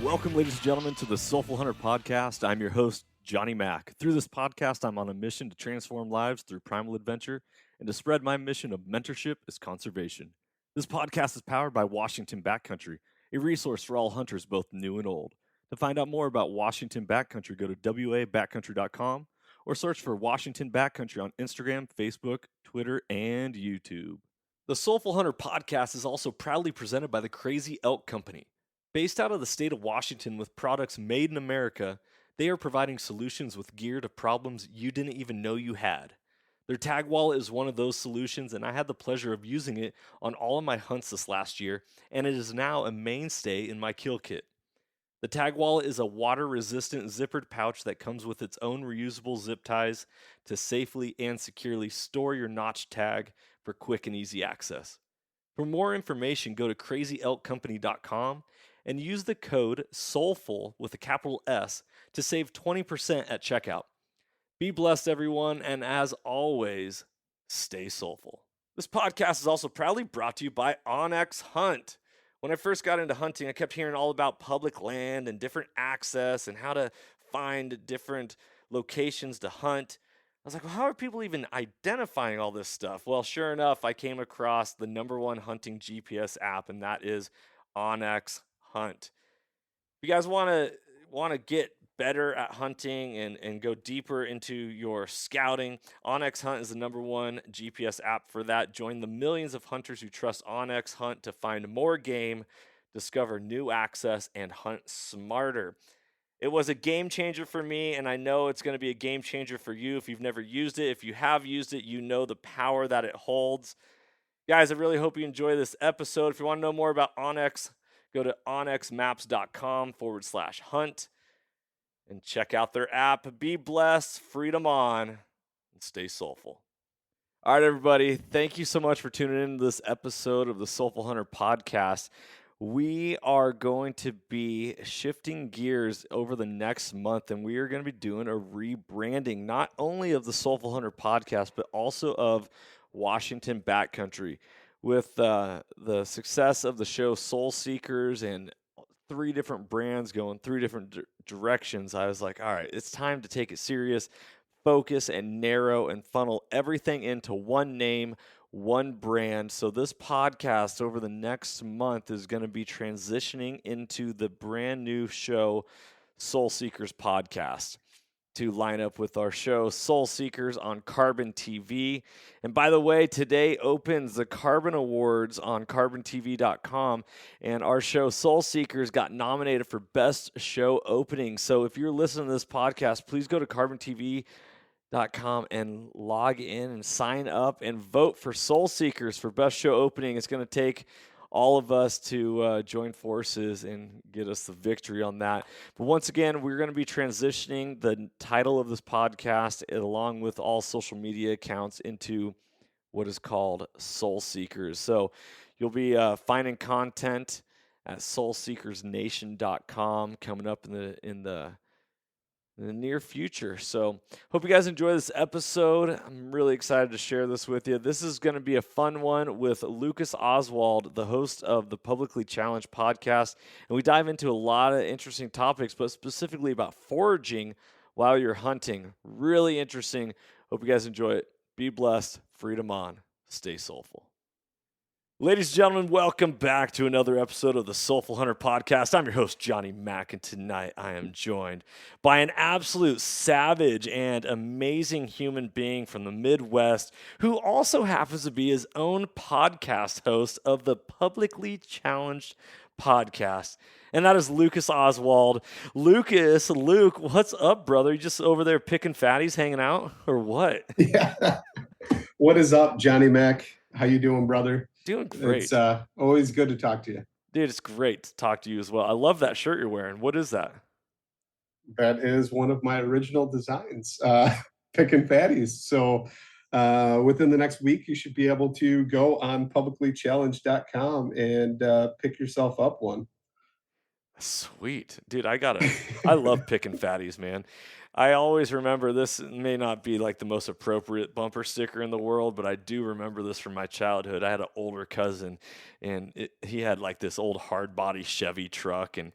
Welcome, ladies and gentlemen, to the Soulful Hunter Podcast. I'm your host, Johnny Mack. Through this podcast, I'm on a mission to transform lives through primal adventure and to spread my mission of mentorship as conservation. This podcast is powered by Washington Backcountry, a resource for all hunters, both new and old. To find out more about Washington Backcountry, go to wabackcountry.com or search for Washington Backcountry on Instagram, Facebook, Twitter, and YouTube. The Soulful Hunter Podcast is also proudly presented by the Crazy Elk Company. Based out of the state of Washington with products made in America, they are providing solutions with gear to problems you didn't even know you had. Their tag wallet is one of those solutions, and I had the pleasure of using it on all of my hunts this last year, and it is now a mainstay in my kill kit. The tag wallet is a water-resistant zippered pouch that comes with its own reusable zip ties to safely and securely store your notch tag for quick and easy access. For more information, go to crazyelkcompany.com and use the code SOULFUL with a capital S to save 20% at checkout. Be blessed, everyone, and as always, stay soulful. This podcast is also proudly brought to you by OnX Hunt. When I first got into hunting, I kept hearing all about public land and different access and how to find different locations to hunt. I was like, well, how are people even identifying all this stuff? Well, sure enough, I came across the number one hunting GPS app, and that is OnX Hunt. If you guys want to get better at hunting and go deeper into your scouting, OnX Hunt is the number one GPS app for that. Join the millions of hunters who trust OnX Hunt to find more game, discover new access, and hunt smarter. It was a game changer for me, and I know it's going to be a game changer for you if you've never used it. If you have used it, you know the power that it holds. Guys, I really hope you enjoy this episode. If you want to know more about OnX, go to onxmaps.com/hunt and check out their app. Be blessed, freedom on, and stay soulful. All right, everybody. Thank you so much for tuning in to this episode of the Soulful Hunter Podcast. We are going to be shifting gears over the next month, and we are going to be doing a rebranding, not only of the Soulful Hunter Podcast, but also of Washington Backcountry. With the success of the show Soul Seekers and 3 different brands going 3 different directions, I was like, all right, it's time to take it serious, focus and narrow and funnel everything into one name, one brand. So this podcast over the next month is going to be transitioning into the brand new show Soul Seekers Podcast, to line up with our show Soul Seekers on Carbontv. And by the way, today opens the Carbon Awards on carbontv.com, and our show Soul Seekers got nominated for Best Show Opening. So if you're listening to this podcast, please go to carbontv.com and log in and sign up and vote for Soul Seekers for Best Show Opening. It's going to take all of us to join forces and get us the victory on that. But once again, we're going to be transitioning the title of this podcast along with all social media accounts into what is called Soul Seekers. So you'll be finding content at soulseekersnation.com coming up in the near future. So hope you guys enjoy this episode. I'm really excited to share this with you. This is going to be a fun one with Lucas Oswald, the host of the Publicly Challenged podcast. And we dive into a lot of interesting topics, but specifically about foraging while you're hunting. Really interesting. Hope you guys enjoy it. Be blessed. Freedom on. Stay soulful. Ladies and gentlemen, welcome back to another episode of the Soulful Hunter Podcast. I'm your host, Johnny Mack, and tonight I am joined by an absolute savage and amazing human being from the Midwest who also happens to be his own podcast host of the Publicly Challenged podcast, and that is Lucas Oswald. Luke, what's up, brother? You just over there picking fatties, hanging out, or what? Yeah. What is up, Johnny Mack? How you doing, brother? Doing great. It's always good to talk to you. Dude, it's great to talk to you as well. I love that shirt you're wearing. What is that? That is one of my original designs, picking fatties. So within the next week, you should be able to go on publiclychallenged.com and pick yourself up one. Sweet. Dude, I love picking fatties, man. I always remember, this may not be like the most appropriate bumper sticker in the world, but I do remember this from my childhood. I had an older cousin, and he had like this old hard body Chevy truck, and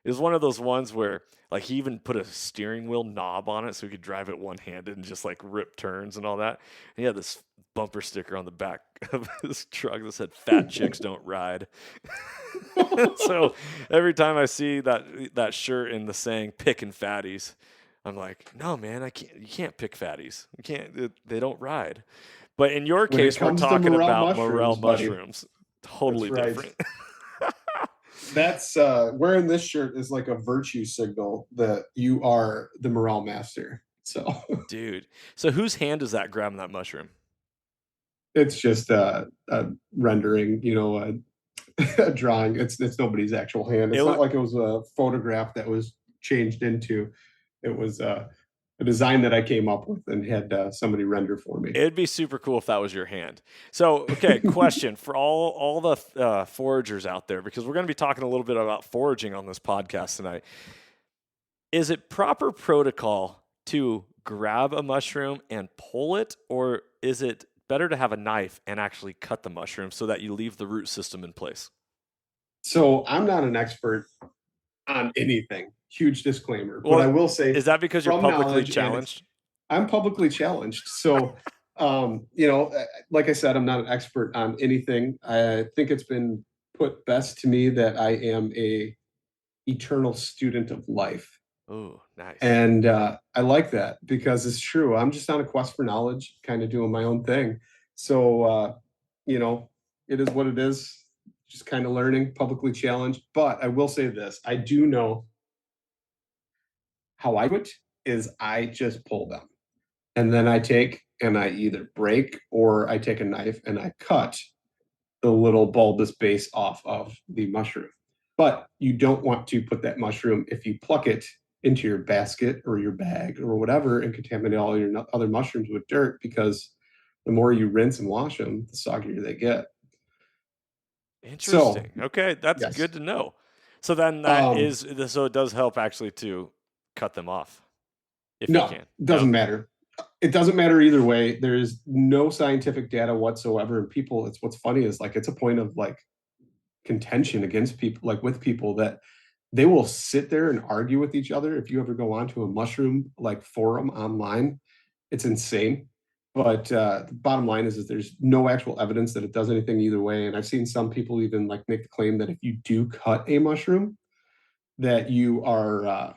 It was one of those ones where like he even put a steering wheel knob on it so he could drive it one-handed and just like rip turns and all that. And he had this bumper sticker on the back of his truck that said "Fat chicks don't ride." So every time I see that shirt and the saying "picking fatties," I'm like, no, man, I can't. You can't pick fatties. You can't. They don't ride. But in your When it case, we're comes to talking morel about morel buddy, mushrooms. Totally that's right. different. That's wearing this shirt is like a virtue signal that you are the morale master. So Dude. So whose hand is that grabbing that mushroom? it's just a rendering, a drawing. It's nobody's actual hand. It's It not look, like it was a photograph that was changed into. It was a design that I came up with and had somebody render for me. it'd be super cool if that was your hand. So, okay, question for all the foragers out there, because we're going to be talking a little bit about foraging on this podcast tonight. Is it proper protocol to grab a mushroom and pull it, or is it better to have a knife and actually cut the mushroom so that you leave the root system in place? So I'm not an expert on anything. Huge disclaimer. Well, but I will say, is that because you're from publicly knowledge, challenged? I'm publicly challenged. So, like I said, I'm not an expert on anything. I think it's been put best to me that I am a eternal student of life. Oh, nice. And I like that because it's true. I'm just on a quest for knowledge, kind of doing my own thing. So, it is what it is, just kind of learning, publicly challenged. But I will say this, I do know how I do it is I just pull them. And then I take and I either break or I take a knife and I cut the little bulbous base off of the mushroom. But you don't want to put that mushroom, if you pluck it, into your basket or your bag or whatever and contaminate all your other mushrooms with dirt, because the more you rinse and wash them, the soggier they get. Interesting. So, Okay, that's yes. good to know. So then so it does help actually to cut them off if you No, can. doesn't matter. It doesn't matter either way. There is no scientific data whatsoever. And people, it's what's funny is like it's a point of like contention against people, like with people that they will sit there and argue with each other. If you ever go onto a mushroom like forum online, it's insane. But the bottom line is there's no actual evidence that it does anything either way. And I've seen some people even like make the claim that if you do cut a mushroom, that you are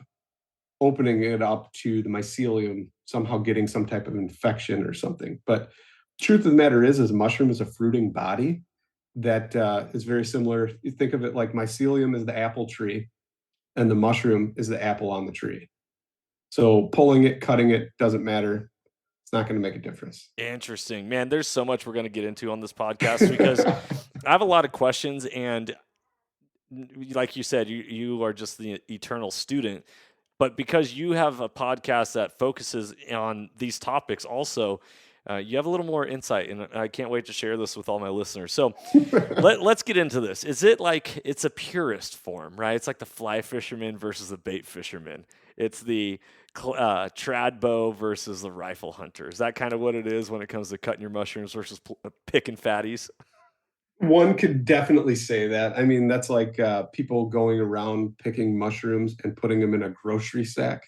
opening it up to the mycelium, somehow getting some type of infection or something. But truth of the matter is a mushroom is a fruiting body that is very similar. You think of it like mycelium is the apple tree and the mushroom is the apple on the tree. So pulling it, cutting it, doesn't matter. It's not going to make a difference. Interesting. Man, there's so much we're going to get into on this podcast because I have a lot of questions, and like you said, you are just the eternal student. But because you have a podcast that focuses on these topics also, you have a little more insight, and I can't wait to share this with all my listeners. So let's get into this. Is it like it's a purist form, right? It's like the fly fisherman versus the bait fisherman. It's the trad bow versus the rifle hunter. Is that kind of what it is when it comes to cutting your mushrooms versus picking fatties? One could definitely say that. I mean, that's like people going around picking mushrooms and putting them in a grocery sack.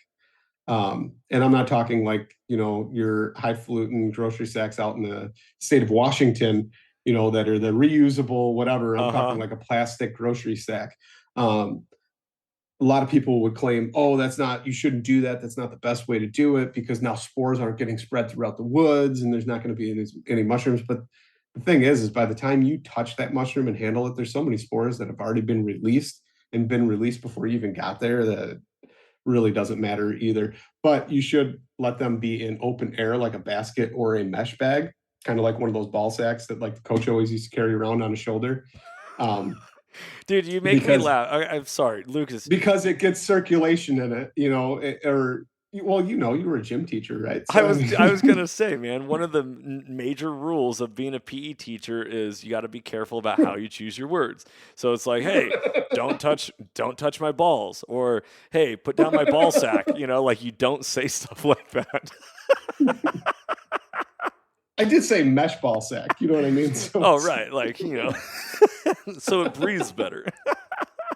And I'm not talking like, your highfalutin grocery sacks out in the state of Washington, that are the reusable, whatever. I'm talking like a plastic grocery sack. A lot of people would claim, oh, you shouldn't do that. That's not the best way to do it because now spores aren't getting spread throughout the woods and there's not going to be any mushrooms. But the thing is by the time you touch that mushroom and handle it, there's so many spores that have already been released before you even got there that really doesn't matter either. But you should let them be in open air, like a basket or a mesh bag, kind of like one of those ball sacks that like the coach always used to carry around on his shoulder. Dude, you make me laugh. I'm sorry, Lucas. Because it gets circulation in it, you were a gym teacher, right? So, I was gonna say, man, one of the major rules of being a PE teacher is you got to be careful about how you choose your words. So it's like, hey, don't touch my balls, or hey, put down my ball sack. Like you don't say stuff like that. I did say mesh ball sack. You know what I mean? So right, like so it breathes better.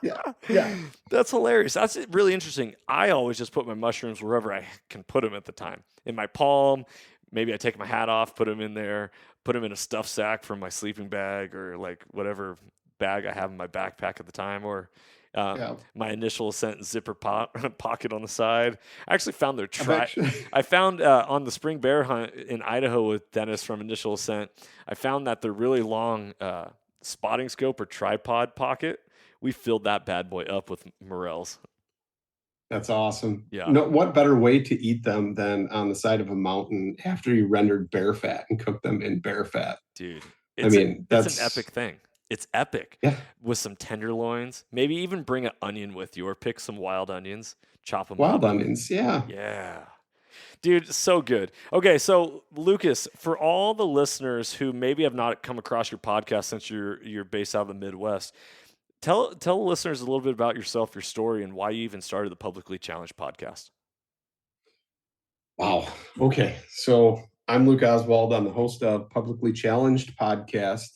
Yeah. Yeah. That's hilarious. That's really interesting. I always just put my mushrooms wherever I can put them at the time. In my palm, maybe I take my hat off, put them in there, put them in a stuff sack from my sleeping bag or like whatever bag I have in my backpack at the time, or Yeah. my initial ascent zipper pocket on the side. I actually found their I've actually I found on the spring bear hunt in Idaho with Dennis from Initial Ascent, I found that the really long spotting scope or tripod pocket, we filled that bad boy up with morels. That's awesome. Yeah, No, what better way to eat them than on the side of a mountain after you rendered bear fat and cook them in bear fat? dude, I mean, it's an that's epic thing. It's epic yeah, with some tenderloins. Maybe even bring an onion with you, or pick some wild onions, chop them wild up. onions. Yeah. Yeah. Dude, so good. Okay, so Lucas, for all the listeners who maybe have not come across your podcast since you're based out of the Midwest, tell the listeners a little bit about yourself, your story, and why you even started the Publicly Challenged podcast. Wow. Okay. So I'm Luke Oswald. I'm the host of Publicly Challenged podcast.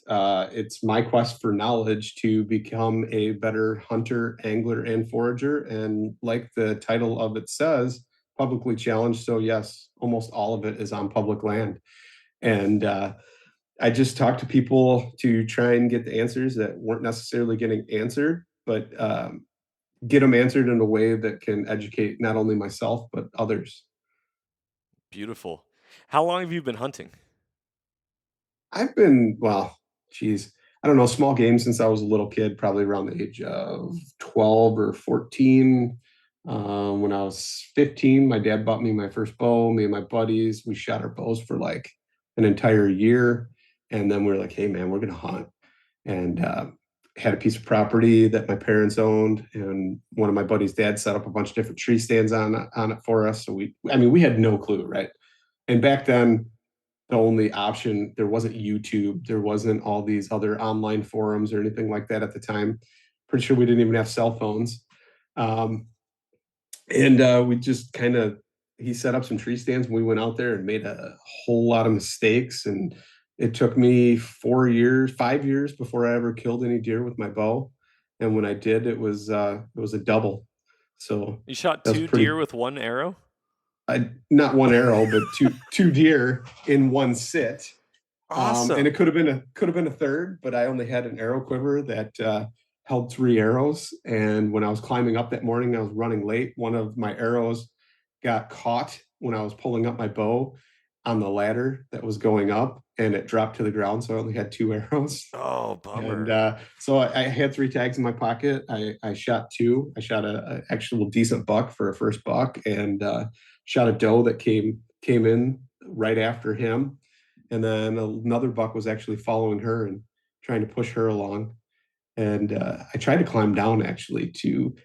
It's my quest for knowledge to become a better hunter, angler, and forager. And like the title of it says, publicly challenged. So yes, almost all of it is on public land. And I just talk to people to try and get the answers that weren't necessarily getting answered, but get them answered in a way that can educate not only myself, but others. Beautiful. How long have you been hunting? I've been, well, geez, I don't know, small games since I was a little kid, probably around the age of 12 or 14. When I was 15, my dad bought me my first bow. Me and my buddies, we shot our bows for like an entire year. And then we were like, hey, man, we're going to hunt. And had a piece of property that my parents owned. And one of my buddies' dad set up a bunch of different tree stands on it for us. So we had no clue, right? And back then, the only option, there wasn't YouTube, there wasn't all these other online forums or anything like that at the time. Pretty sure we didn't even have cell phones. um, and we just kind of, he set up some tree stands and we went out there and made a whole lot of mistakes. And it took me 4 years, 5 years before I ever killed any deer with my bow. And when I did, it was a double. So You shot that's two deer pretty, with one arrow? not one arrow, but two deer in one sit. And Awesome. it could have been a third, but I only had an arrow quiver that held 3 arrows. And when I was climbing up that morning, I was running late. One of my arrows got caught when I was pulling up my bow on the ladder that was going up, and it dropped to the ground. So I only had 2 arrows. Oh, And bummer. so I had 3 tags in my pocket. I shot two. I shot a actual decent buck for a first buck, and shot a doe that came in right after him. And then another buck was actually following her and trying to push her along. And I tried to climb down actually to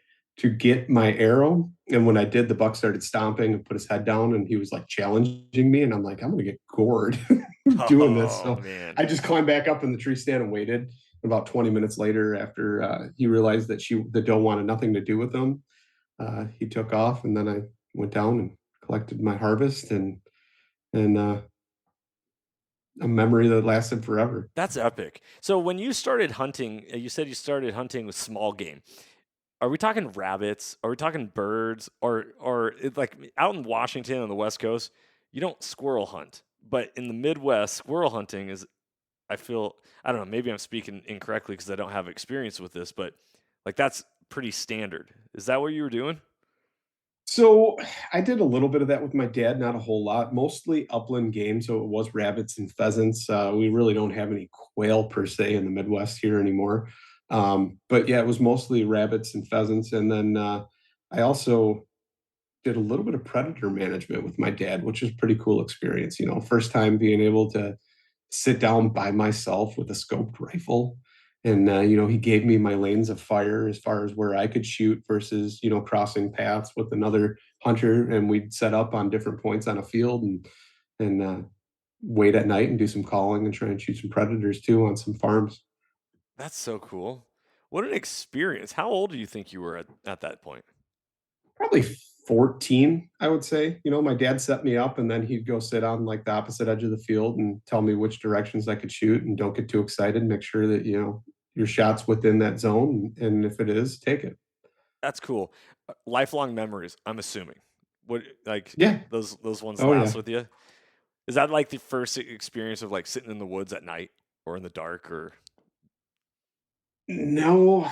get my arrow. And when I did, the buck started stomping and put his head down, and he was like challenging me. And I'm like, I'm gonna get gored doing this. Oh, So man. I just climbed back up in the tree stand and waited. About 20 minutes later, after he realized that the doe wanted nothing to do with him, he took off, and then I went down and collected my harvest, and a memory that lasted forever. That's epic. So when you started hunting, you said you started hunting with small game. Are we talking rabbits? Are we talking birds? Or like out in Washington on the West Coast, you don't squirrel hunt. But in the Midwest, squirrel hunting is, I feel, I don't know, maybe I'm speaking incorrectly because I don't have experience with this, but like that's pretty standard. Is that what you were doing? So I did a little bit of that with my dad, not a whole lot, mostly upland game. So it was rabbits and pheasants. We really don't have any quail per se in the Midwest here anymore. But yeah, it was mostly rabbits and pheasants. And then I also did a little bit of predator management with my dad, which was a pretty cool experience. First time being able to sit down by myself with a scoped rifle. And, he gave me my lanes of fire as far as where I could shoot versus, crossing paths with another hunter. And we'd set up on different points on a field and wait at night and do some calling and try and shoot some predators too on some farms. That's so cool. What an experience. How old do you think you were at that point? Probably 14, I would say. My dad set me up, and then he'd go sit on like the opposite edge of the field and tell me which directions I could shoot, and don't get too excited. Make sure that, your shots within that zone, and if it is, take it. That's cool. Lifelong memories, I'm assuming. What like Yeah. those ones Oh yeah. last with you? Is that like the first experience of like sitting in the woods at night or in the dark or No,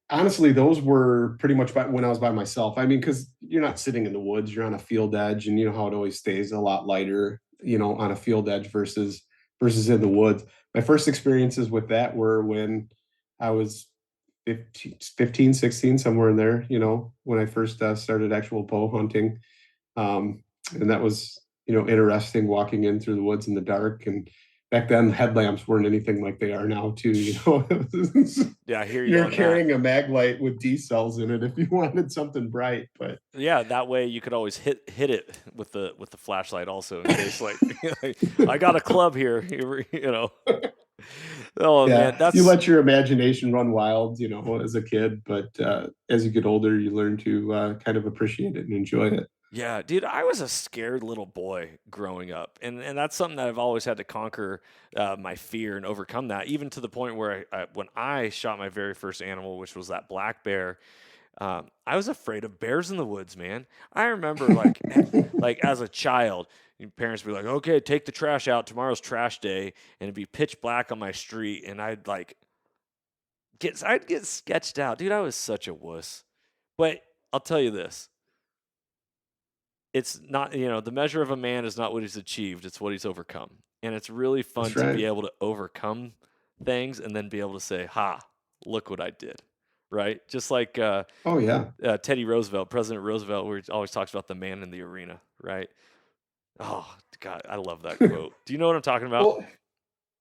honestly, those were pretty much when I was by myself. I mean, because you're not sitting in the woods, you're on a field edge, and you know how it always stays a lot lighter, on a field edge versus in the woods. My first experiences with that were when I was 15, 16, somewhere in there, when I first started actual bow hunting. Um, and that was, interesting walking in through the woods in the dark. And back then, headlamps weren't anything like they are now, too. yeah, I hear you You're on that. carrying a mag light with D cells in it if you wanted something bright. But Yeah, that way you could always hit it with the flashlight also in case like, like, I got a club here, you know. Oh man, yeah, you that's let your imagination run wild, as a kid. But as you get older, you learn to kind of appreciate it and enjoy it. yeah, dude, I was a scared little boy growing up, and that's something that I've always had to conquer my fear and overcome that, even to the point where when I shot my very first animal, which was that black bear, I was afraid of bears in the woods, man. I remember like as a child, your parents would be like, "Okay, take the trash out. Tomorrow's trash day," and it'd be pitch black on my street, and I'd get sketched out, dude. I was such a wuss, but I'll tell you this it's not the measure of a man is not what he's achieved, it's what he's overcome, and it's really fun That's to right. be able to overcome things and then be able to say, ha, look what I did, right? Just like Oh yeah. Teddy Roosevelt, President Roosevelt, where he always talks about the man in the arena, right? Oh god, I love that quote. Do you know what I'm talking about? Well,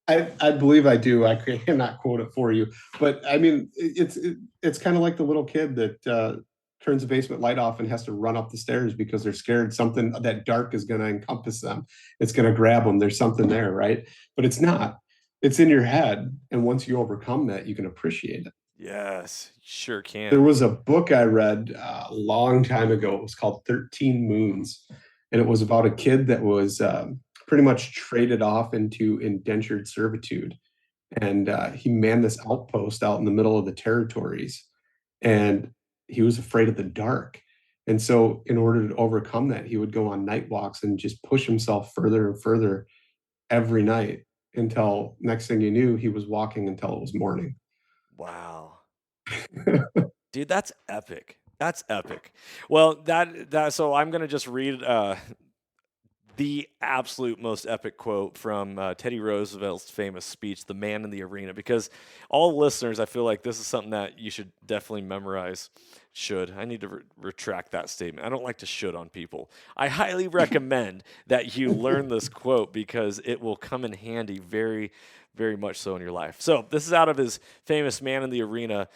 I believe I do. I cannot quote it for you, but I mean, it's kind of like the little kid that turns the basement light off and has to run up the stairs because they're scared something that dark is going to encompass them. It's going to grab them. There's something there, right? But it's not. It's in your head, and once you overcome that, you can appreciate it. Yes, sure There can. was a book I read a long time ago. It was called 13 Moons. And it was about a kid that was pretty much traded off into indentured servitude. And he manned this outpost out in the middle of the territories. And he was afraid of the dark. And so, in order to overcome that, he would go on night walks and just push himself further and further every night until next thing you knew, he was walking until it was morning. Wow, dude, that's epic. That's epic. Well, that so I'm gonna just read the absolute most epic quote from Teddy Roosevelt's famous speech, "The Man in the Arena," because all listeners, I feel like this is something that you should definitely memorize. Should I need to retract that statement? I don't like to should on people. I highly recommend that you learn this quote because it will come in handy very, very much so in your life. So this is out of his famous "Man in the Arena"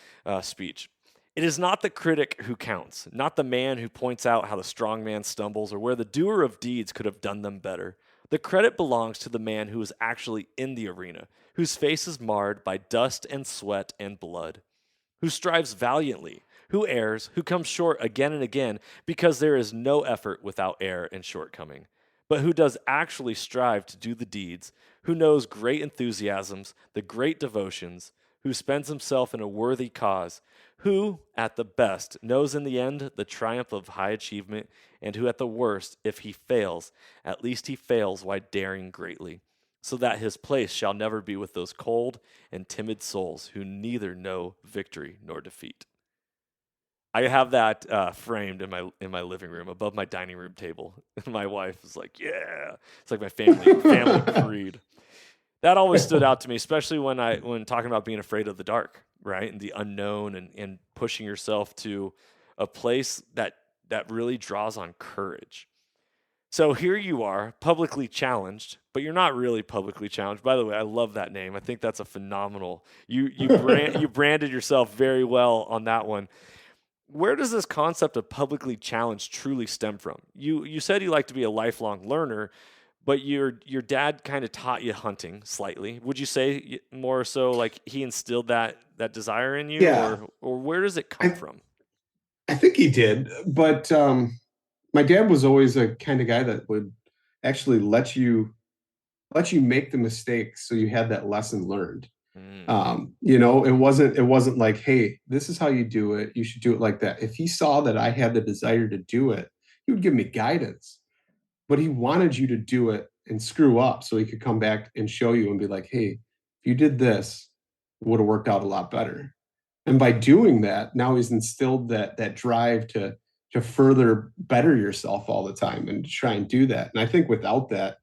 speech. It is not the critic who counts, not the man who points out how the strong man stumbles or where the doer of deeds could have done them better. The credit belongs to the man who is actually in the arena, whose face is marred by dust and sweat and blood, who strives valiantly, who errs, who comes short again and again, because there is no effort without error and shortcoming, but who does actually strive to do the deeds, who knows great enthusiasms, the great devotions, who spends himself in a worthy cause, who, at the best, knows in the end the triumph of high achievement, and who, at the worst, if he fails, at least he fails while daring greatly, so that his place shall never be with those cold and timid souls who neither know victory nor defeat. I have that framed in my living room above my dining room table. My wife is like, "Yeah," it's like my family creed. That always stood out to me, especially when talking about being afraid of the dark, right, and the unknown, and pushing yourself to a place that really draws on courage. So here you are, publicly challenged, but you're not really publicly challenged. By the way, I love that name. I think that's a phenomenal. You branded yourself very well on that one. Where does this concept of publicly challenged truly stem from? You said you like to be a lifelong learner, but your dad kind of taught you hunting slightly. Would you say more so like he instilled that desire in you, Yeah, or where does it come I, from? I think he did. But my dad was always a kind of guy that would actually let you make the mistakes so you had that lesson learned. Mm. It wasn't like, hey, this is how you do it. You should do it like that. If he saw that I had the desire to do it, he would give me guidance, but he wanted you to do it and screw up so he could come back and show you and be like, hey, if you did this, it would have worked out a lot better. And by doing that, now he's instilled that drive to further better yourself all the time and to try and do that. And I think without that,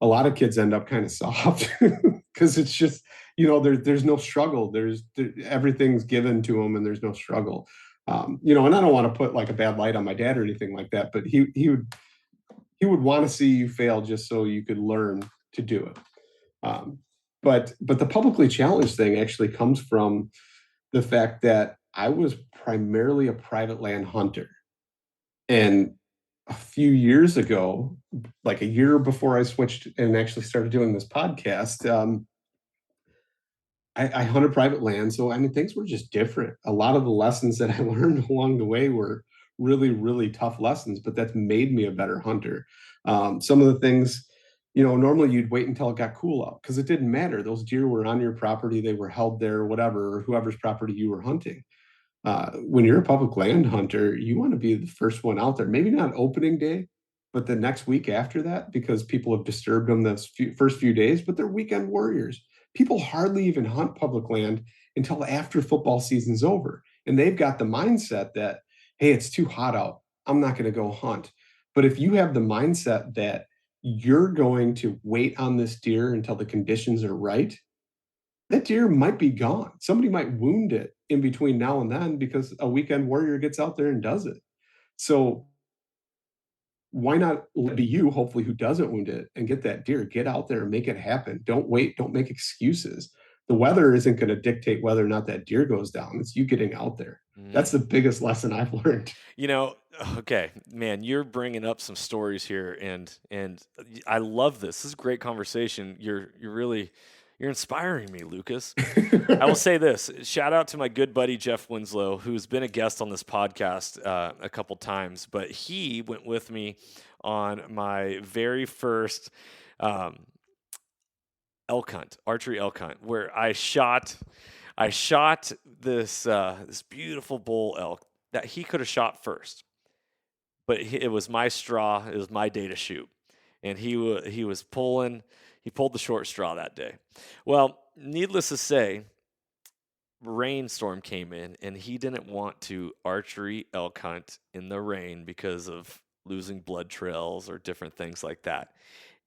a lot of kids end up kind of soft because it's just, there's no struggle. Everything's given to them and there's no struggle. And I don't want to put like a bad light on my dad or anything like that, but he would want to see you fail just so you could learn to do it. Um, but the publicly challenged thing actually comes from the fact that I was primarily a private land hunter. And a few years ago, like a year before I switched and actually started doing this podcast, I hunted private land. So, I mean, things were just different. A lot of the lessons that I learned along the way were really, really tough lessons, but that's made me a better hunter. Some of the things, normally you'd wait until it got cool out because it didn't matter. Those deer were on your property, they were held there, whatever, or whoever's property you were hunting. When you're a public land hunter, you want to be the first one out there. Maybe not opening day, but the next week after that, because people have disturbed them those first few days, but they're weekend warriors. People hardly even hunt public land until after football season's over. And they've got the mindset that, hey, it's too hot out. I'm not going to go hunt. But if you have the mindset that you're going to wait on this deer until the conditions are right, that deer might be gone. Somebody might wound it in between now and then because a weekend warrior gets out there and does it. So why not be you, hopefully, who doesn't wound it and get that deer? Get out there and make it happen. Don't wait. Don't make excuses. The weather isn't going to dictate whether or not that deer goes down. It's you getting out there. That's the biggest lesson I've learned. You know, okay, man, you're bringing up some stories here, and I love this. This is a great conversation. You're inspiring me, Lucas. I will say this: shout out to my good buddy Jeff Winslow, who's been a guest on this podcast a couple times, but he went with me on my very first elk hunt, archery elk hunt, where I shot this beautiful bull elk that he could have shot first, but it was my straw. It was my day to shoot, and he pulled the short straw that day. Well, needless to say, rainstorm came in, and he didn't want to archery elk hunt in the rain because of losing blood trails or different things like that.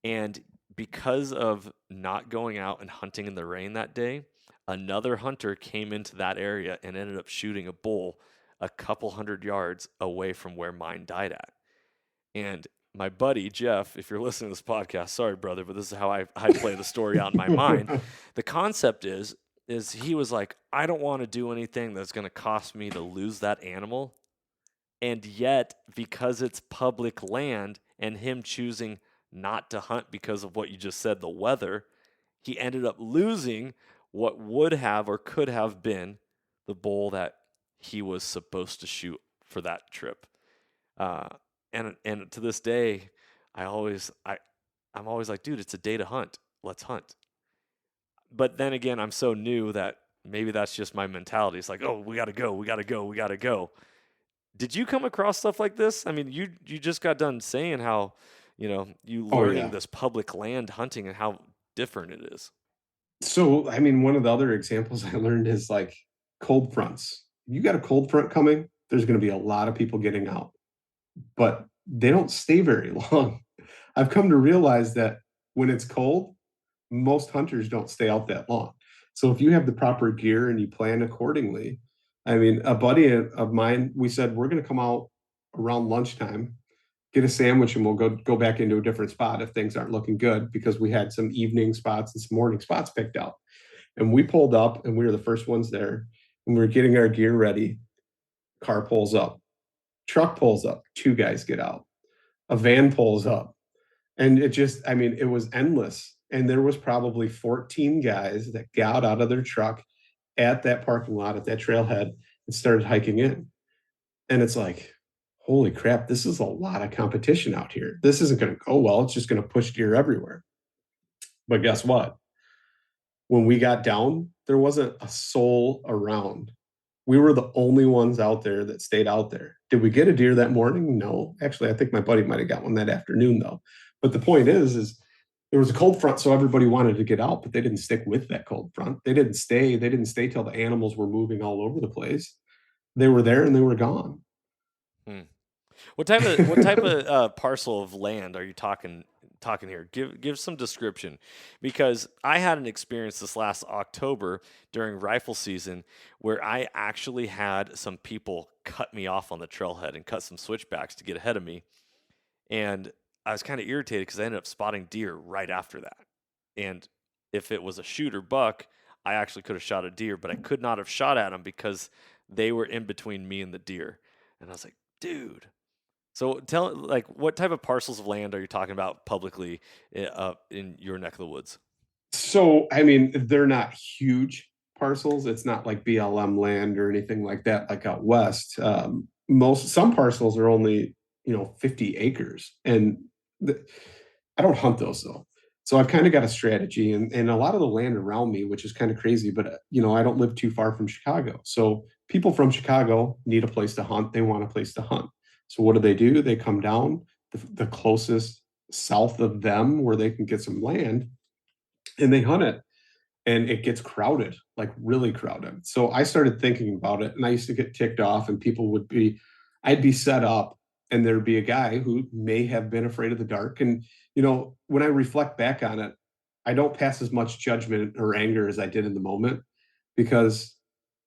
And because of not going out and hunting in the rain that day, another hunter came into that area and ended up shooting a bull a couple hundred yards away from where mine died at. And my buddy Jeff, if you're listening to this podcast, sorry brother, but this is how I play the story out in my mind. The concept is he was like, I don't want to do anything that's going to cost me to lose that animal. And yet, because it's public land and him choosing not to hunt because of what you just said, the weather, he ended up losing what would have or could have been the bull that he was supposed to shoot for that trip. And to this day, I'm always like, dude, it's a day to hunt. Let's hunt. But then again, I'm so new that maybe that's just my mentality. It's like, oh, we got to go, we got to go, we got to go. Did you come across stuff like this? I mean, you just got done saying how, you learning this public land hunting and how different it is. So, I mean, one of the other examples I learned is like cold fronts. You got a cold front coming, there's going to be a lot of people getting out, but they don't stay very long. I've come to realize that when it's cold, most hunters don't stay out that long. So if you have the proper gear and you plan accordingly, I mean, a buddy of mine, we said, we're going to come out around lunchtime, get a sandwich, and we'll go back into a different spot if things aren't looking good, because we had some evening spots and some morning spots picked out. And we pulled up and we were the first ones there, and we were getting our gear ready. Car pulls up, truck pulls up, two guys get out, a van pulls up. And it was endless. And there was probably 14 guys that got out of their truck at that parking lot, at that trailhead, and started hiking in. And it's like, holy crap, this is a lot of competition out here. This isn't going to go well. It's just going to push deer everywhere. But guess what? When we got down, there wasn't a soul around. We were the only ones out there that stayed out there. Did we get a deer that morning? No. Actually, I think my buddy might have got one that afternoon though. But the point is there was a cold front, so everybody wanted to get out, but they didn't stick with that cold front. They didn't stay. They didn't stay till the animals were moving all over the place. They were there and they were gone. Hmm. What type of parcel of land are you talking here? Give some description, because I had an experience this last October during rifle season where I actually had some people cut me off on the trailhead and cut some switchbacks to get ahead of me, and I was kind of irritated because I ended up spotting deer right after that. And if it was a shooter buck, I actually could have shot a deer, but I could not have shot at them because they were in between me and the deer. And I was like, dude. So tell, like, what type of parcels of land are you talking about publicly in your neck of the woods? So, I mean, they're not huge parcels. It's not like BLM land or anything like that, like out west. Some parcels are only 50 acres, and the, I don't hunt those though. So I've kind of got a strategy, and a lot of the land around me, which is kind of crazy, but I don't live too far from Chicago. So people from Chicago need a place to hunt. They want a place to hunt. So what do? They come down the closest south of them where they can get some land, and they hunt it, and it gets crowded, like really crowded. So I started thinking about it, and I used to get ticked off, and I'd be set up, and there'd be a guy who may have been afraid of the dark. And, when I reflect back on it, I don't pass as much judgment or anger as I did in the moment, because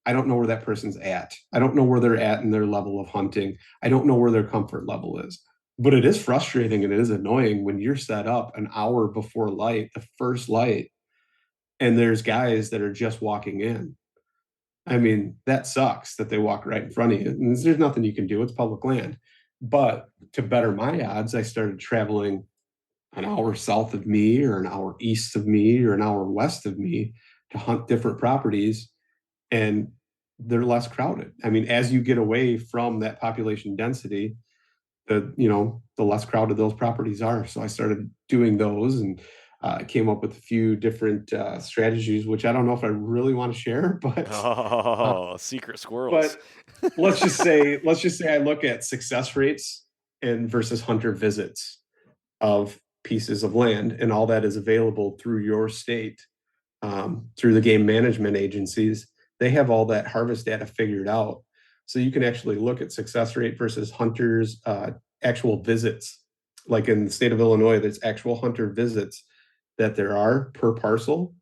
I don't know where that person's at. I don't know where they're at in their level of hunting. I don't know where their comfort level is. But it is frustrating and it is annoying when you're set up an hour before light, the first light, and there's guys that are just walking in. I mean, that sucks that they walk right in front of you. And there's nothing you can do. It's public land. But to better my odds, I started traveling an hour south of me, or an hour east of me, or an hour west of me to hunt different properties, and they're less crowded. I mean, as you get away from that population density, the less crowded those properties are. So I started doing those, and came up with a few different strategies, which I don't know if I really want to share, uh, Oh, secret squirrels. but let's just say I look at success rates and versus hunter visits of pieces of land, and all that is available through your state, through the game management agencies. They have all that harvest data figured out. So you can actually look at success rate versus hunters, actual visits. Like in the state of Illinois, there's actual hunter visits that there are per parcel,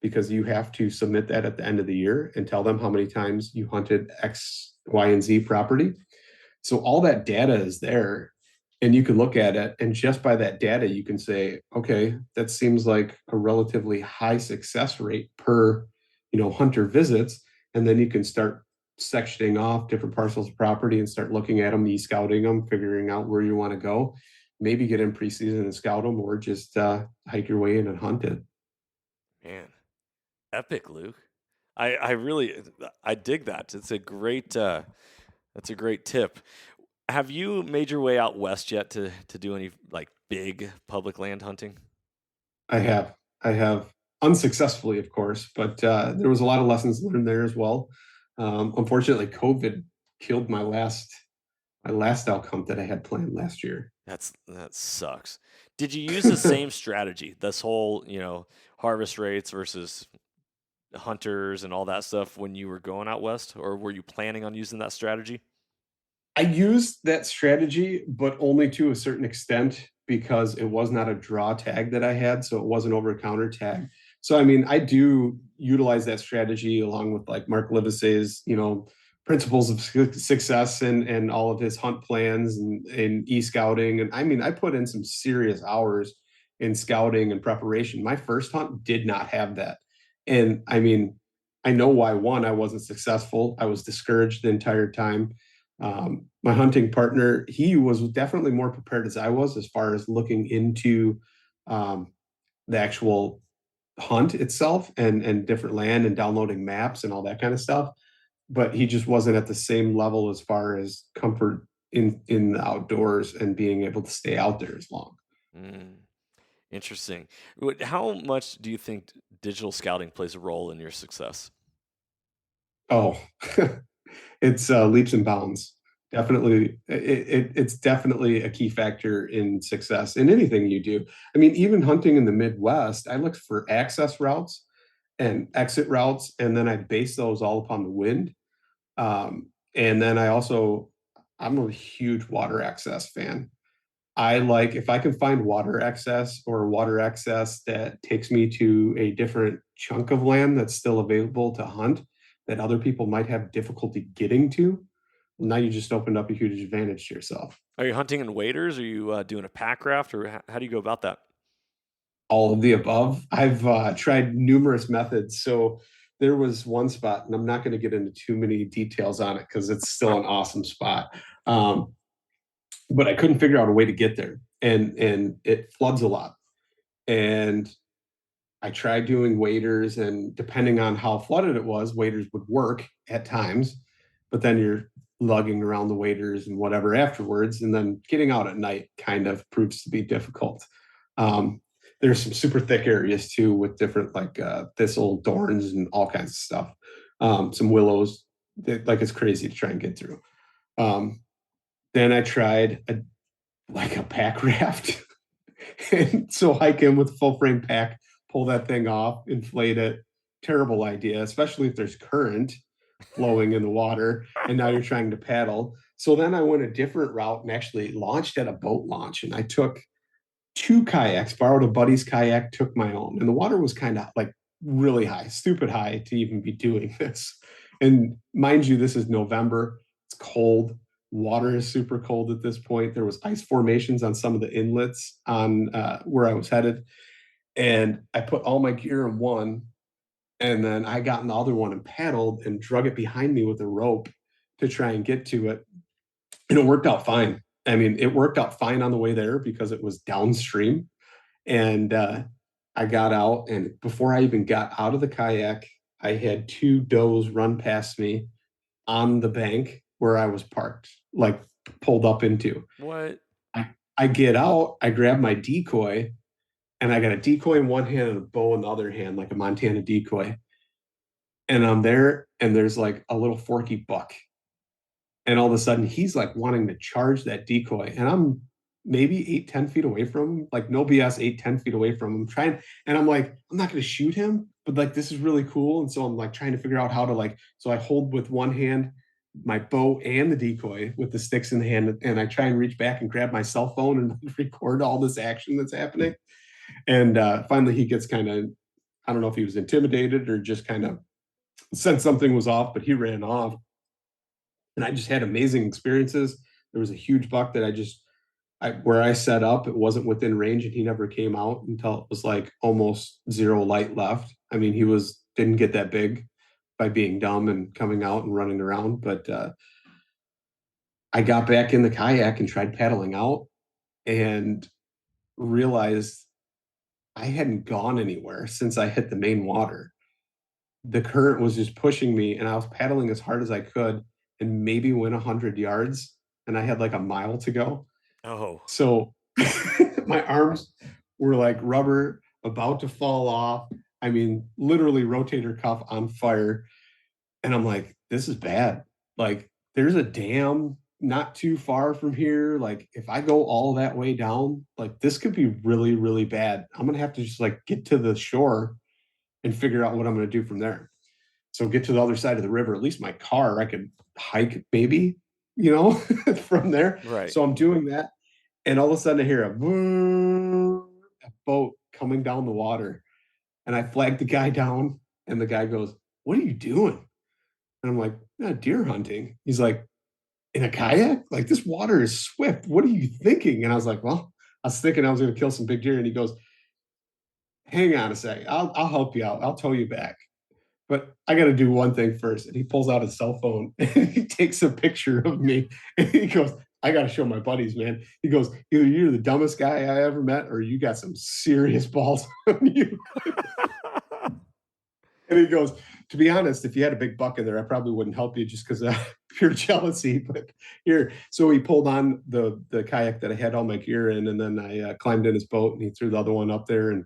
because you have to submit that at the end of the year and tell them how many times you hunted X, Y, and Z property. So all that data is there, and you can look at it, and just by that data, you can say, okay, that seems like a relatively high success rate per, hunter visits. And then you can start sectioning off different parcels of property and start looking at them, e-scouting them, figuring out where you want to go, maybe get in preseason and scout them, or just hike your way in and hunt it. Man, epic, Luke. I really I dig that. It's a great that's a great tip. Have you made your way out west yet to do any like big public land hunting? I have. I have unsuccessfully, of course, but there was a lot of lessons learned there as well. Unfortunately, COVID killed my last elk hunt that I had planned last year. That sucks. Did you use the same strategy? This whole, harvest rates versus hunters and all that stuff when you were going out west, or were you planning on using that strategy? I used that strategy, but only to a certain extent, because it was not a draw tag that I had, so it wasn't over a counter tag. So I mean, I do utilize that strategy along with like Mark Livesay's, principles of success, and all of his hunt plans, and e-scouting. And I mean, I put in some serious hours in scouting and preparation. My first hunt did not have that. And I mean, I know why. One, I wasn't successful. I was discouraged the entire time. My hunting partner, he was definitely more prepared as I was, as far as looking into um, the actual hunt itself, and different land, and downloading maps and all that kind of stuff. But he just wasn't at the same level as far as comfort in the outdoors and being able to stay out there as long. Mm, Interesting. How much do you think digital scouting plays a role in your success? Oh, it's leaps and bounds. Definitely, it's definitely a key factor in success in anything you do. I mean, even hunting in the Midwest, I looked for access routes and exit routes, and then I base those all upon the wind. And then I'm a huge water access fan. I like if I can find water access or water access that takes me to a different chunk of land that's still available to hunt that other people might have difficulty getting to. Well, now you just opened up a huge advantage to yourself. Are you hunting in waders? Are you doing a pack raft, or how do you go about that? All of the above. I've tried numerous methods. So there was one spot, and I'm not going to get into too many details on it because it's still an awesome spot. Um, but I couldn't figure out a way to get there, and it floods a lot. And I tried doing waders, and depending on how flooded it was, waders would work at times. But then you're lugging around the waders and whatever afterwards, and then getting out at night kind of proves to be difficult. Um, there's some super thick areas too with different like thistle, thorns, and all kinds of stuff. Some willows, like it's crazy to try and get through. Um, then I tried like a pack raft. And so hike in with full frame pack, pull that thing off, inflate it. Terrible idea, especially if there's current flowing in the water and now you're trying to paddle. So then I went a different route and actually launched at a boat launch. And I took two kayaks, borrowed a buddy's kayak, took my own. And the water was kind of like really high, stupid high to even be doing this. And mind you, this is November. It's cold. Water is super cold at this point. There was ice formations on some of the inlets on where I was headed. And I put all my gear in one. And then I got in the other one and paddled and drug it behind me with a rope to try and get to it. And it worked out fine. I mean, it worked out fine on the way there because it was downstream. And I got out, and before I even got out of the kayak, I had two does run past me on the bank where I was parked, like pulled up into. What? I, I get out, I grab my decoy, and I got a decoy in one hand and a bow in the other hand, like a Montana decoy. And I'm there, and there's like a little forky buck, and all of a sudden he's like wanting to charge that decoy, and I'm maybe 8, 10 feet away from him, like no BS, 8, 10 feet away from him, trying. And I'm like, I'm not going to shoot him, but like this is really cool. And so I'm like trying to figure out how to like, so I hold with one hand my bow and the decoy with the sticks in the hand, and I try and reach back and grab my cell phone and record all this action that's happening. And finally he gets kind of, I don't know if he was intimidated or just kind of sensed something was off, but he ran off. And I just had amazing experiences. There was a huge buck that where I set up, it wasn't within range, and he never came out until it was like almost zero light left. I mean, didn't get that big by being dumb and coming out and running around, but I got back in the kayak and tried paddling out and realized I hadn't gone anywhere since I hit the main water. The current was just pushing me, and I was paddling as hard as I could and maybe went 100 yards, and I had like a mile to go. Oh, So my arms were like rubber, about to fall off. I mean, literally rotator cuff on fire. And I'm like, this is bad. Like, there's a dam not too far from here. Like, if I go all that way down, like, this could be really, really bad. I'm going to have to just like get to the shore and figure out what I'm going to do from there. So get to the other side of the river. At least my car, I could hike maybe, from there. right. So I'm doing that. And all of a sudden I hear a boat coming down the water. And I flag the guy down, and the guy goes, "What are you doing?" And I'm like, "Deer hunting." He's like, "In a kayak? Like, this water is swift. What are you thinking?" And I was like, "Well, I was thinking I was going to kill some big deer." And he goes, "Hang on a second. I'll help you out. I'll tow you back. But I got to do one thing first." And he pulls out his cell phone and he takes a picture of me. And he goes, "I got to show my buddies, man." He goes, "Either you're the dumbest guy I ever met, or you got some serious balls on you." And he goes, To be honest, if you had a big buck in there, I probably wouldn't help you just because of pure jealousy. But here, so he pulled on the kayak that I had all my gear in, and then I climbed in his boat, and he threw the other one up there and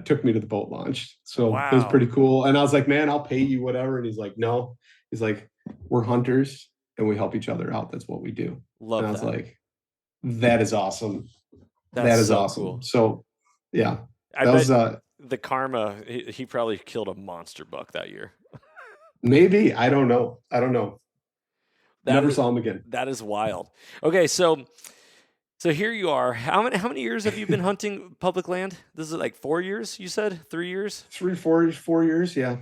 took me to the boat launch. So it was Wow. pretty cool. And I was like, man, I'll pay you whatever. And he's like, no. He's like, we're hunters and we help each other out. That's what we do. And I Love was that. like, that is awesome. That's That is so awesome. cool. So yeah, I that bet was the karma, he probably killed a monster buck that year. maybe. I don't know. I don't know. That Never is saw him again. that is wild. Okay, so here you are. How many years have you been hunting public land? This is like 4 years, you said? 3 years? 4 years. Yeah.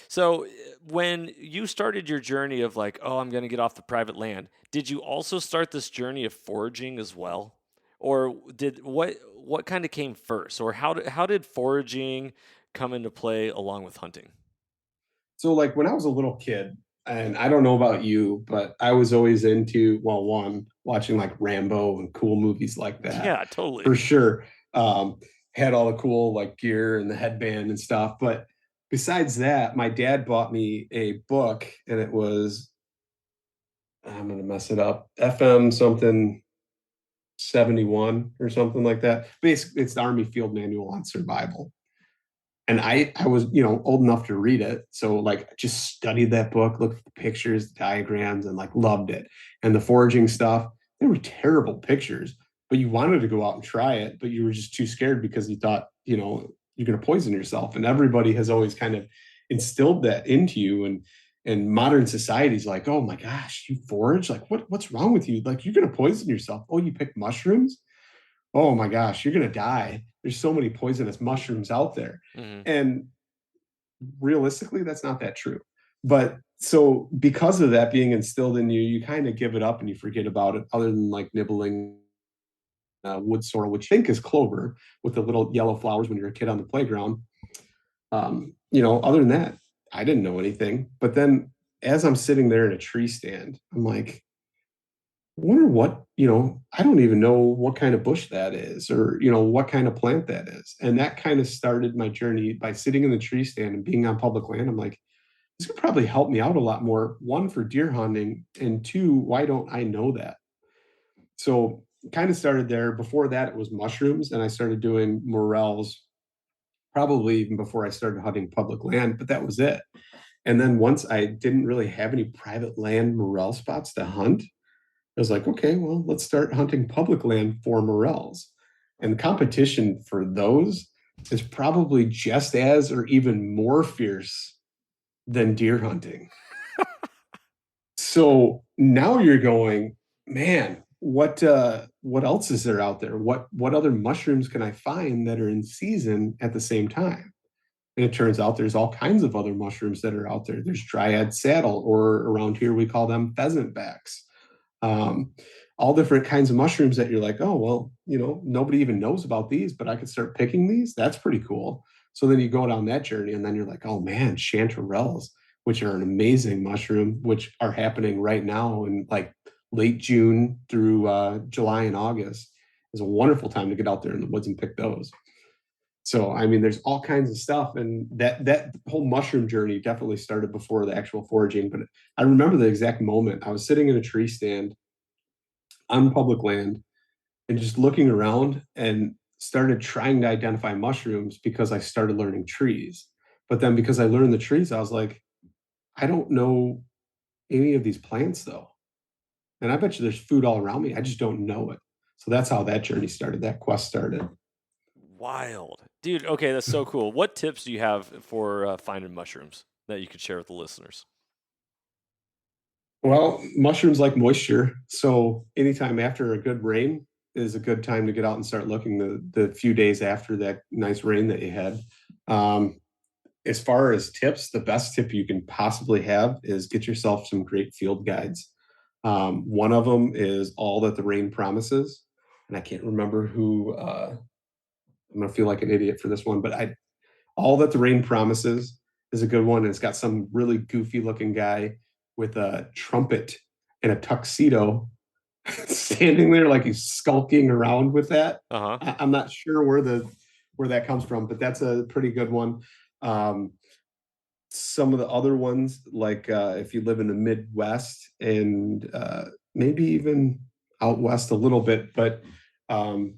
So when you started your journey of like, oh, I'm going to get off the private land, did you also start this journey of foraging as well? Or did what kind of came first? Or how did foraging come into play along with hunting? So like when I was a little kid, and I don't know about you, but I was always into, well, one, watching like Rambo and cool movies like that Yeah, totally. for sure. Um, Had all the cool like gear and the headband and stuff. But besides that, my dad bought me a book, and it was, I'm gonna mess it up, FM something 71 or something like that. Basically, it's the Army Field Manual on Survival. And I was, old enough to read it. So like just studied that book, looked at the pictures, the diagrams, and like loved it. And the foraging stuff, they were terrible pictures, but you wanted to go out and try it, but you were just too scared because you thought, you're going to poison yourself. And everybody has always kind of instilled that into you. And modern society's like, oh my gosh, you forage? Like what's wrong with you? Like you're going to poison yourself. Oh, you pick mushrooms? Oh my gosh, you're going to die. There's so many poisonous mushrooms out there. Hmm. And realistically, that's not that true. But so because of that being instilled in you, you kind of give it up and you forget about it, other than like nibbling wood sorrel, which I think is clover with the little yellow flowers when you're a kid on the playground. Other than that, I didn't know anything. But then as I'm sitting there in a tree stand, I'm like, I wonder what, I don't even know what kind of bush that is or, what kind of plant that is. And that kind of started my journey by sitting in the tree stand and being on public land. I'm like, this could probably help me out a lot more. One, for deer hunting, and two, why don't I know that? So kind of started there. Before that, it was mushrooms, and I started doing morels probably even before I started hunting public land, but that was it. And then once I didn't really have any private land morel spots to hunt, I was like, okay, well, let's start hunting public land for morels. And the competition for those is probably just as or even more fierce than deer hunting. So now you're going, man, what else is there out there? What other mushrooms can I find that are in season at the same time? And it turns out there's all kinds of other mushrooms that are out there. There's dryad saddle, or around here we call them pheasant backs. Um, all different kinds of mushrooms that you're like, oh, well, nobody even knows about these, but I could start picking these. That's pretty cool. So then you go down that journey, and then you're like, oh man, chanterelles, which are an amazing mushroom, which are happening right now in like late June through July and August, is a wonderful time to get out there in the woods and pick those. So I mean, there's all kinds of stuff, and that whole mushroom journey definitely started before the actual foraging. But I remember the exact moment. I was sitting in a tree stand on public land and just looking around and started trying to identify mushrooms because I started learning trees. But then because I learned the trees, I was like, I don't know any of these plants though. And I bet you there's food all around me. I just don't know it. So that's how that journey started. That quest started. Wild. Dude, okay, that's so cool. What tips do you have for finding mushrooms that you could share with the listeners? Well, mushrooms like moisture. So anytime after a good rain is a good time to get out and start looking the few days after that nice rain that you had. Um, as far as tips, the best tip you can possibly have is get yourself some great field guides. One of them is All That the Rain Promises. And I can't remember who, I'm going to feel like an idiot for this one, but All That the Rain Promises is a good one. And it's got some really goofy looking guy with a trumpet and a tuxedo standing there like he's skulking around with that. Uh huh. I'm not sure where that comes from, but that's a pretty good one. Um, some of the other ones, like if you live in the Midwest and maybe even out west a little bit, but um,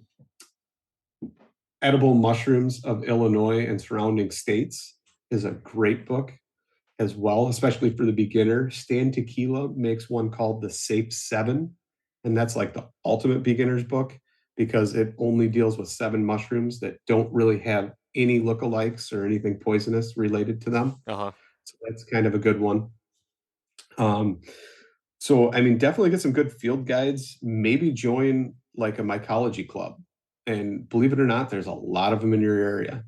Edible Mushrooms of Illinois and Surrounding States is a great book as well, especially for the beginner. Stan Tequila makes one called The Safe Seven, and that's like the ultimate beginner's book because it only deals with seven mushrooms that don't really have any lookalikes or anything poisonous related to them. Uh-huh. So that's kind of a good one. Um, so, I mean, definitely get some good field guides. Maybe join like a mycology club. And believe it or not, there's a lot of them in your area,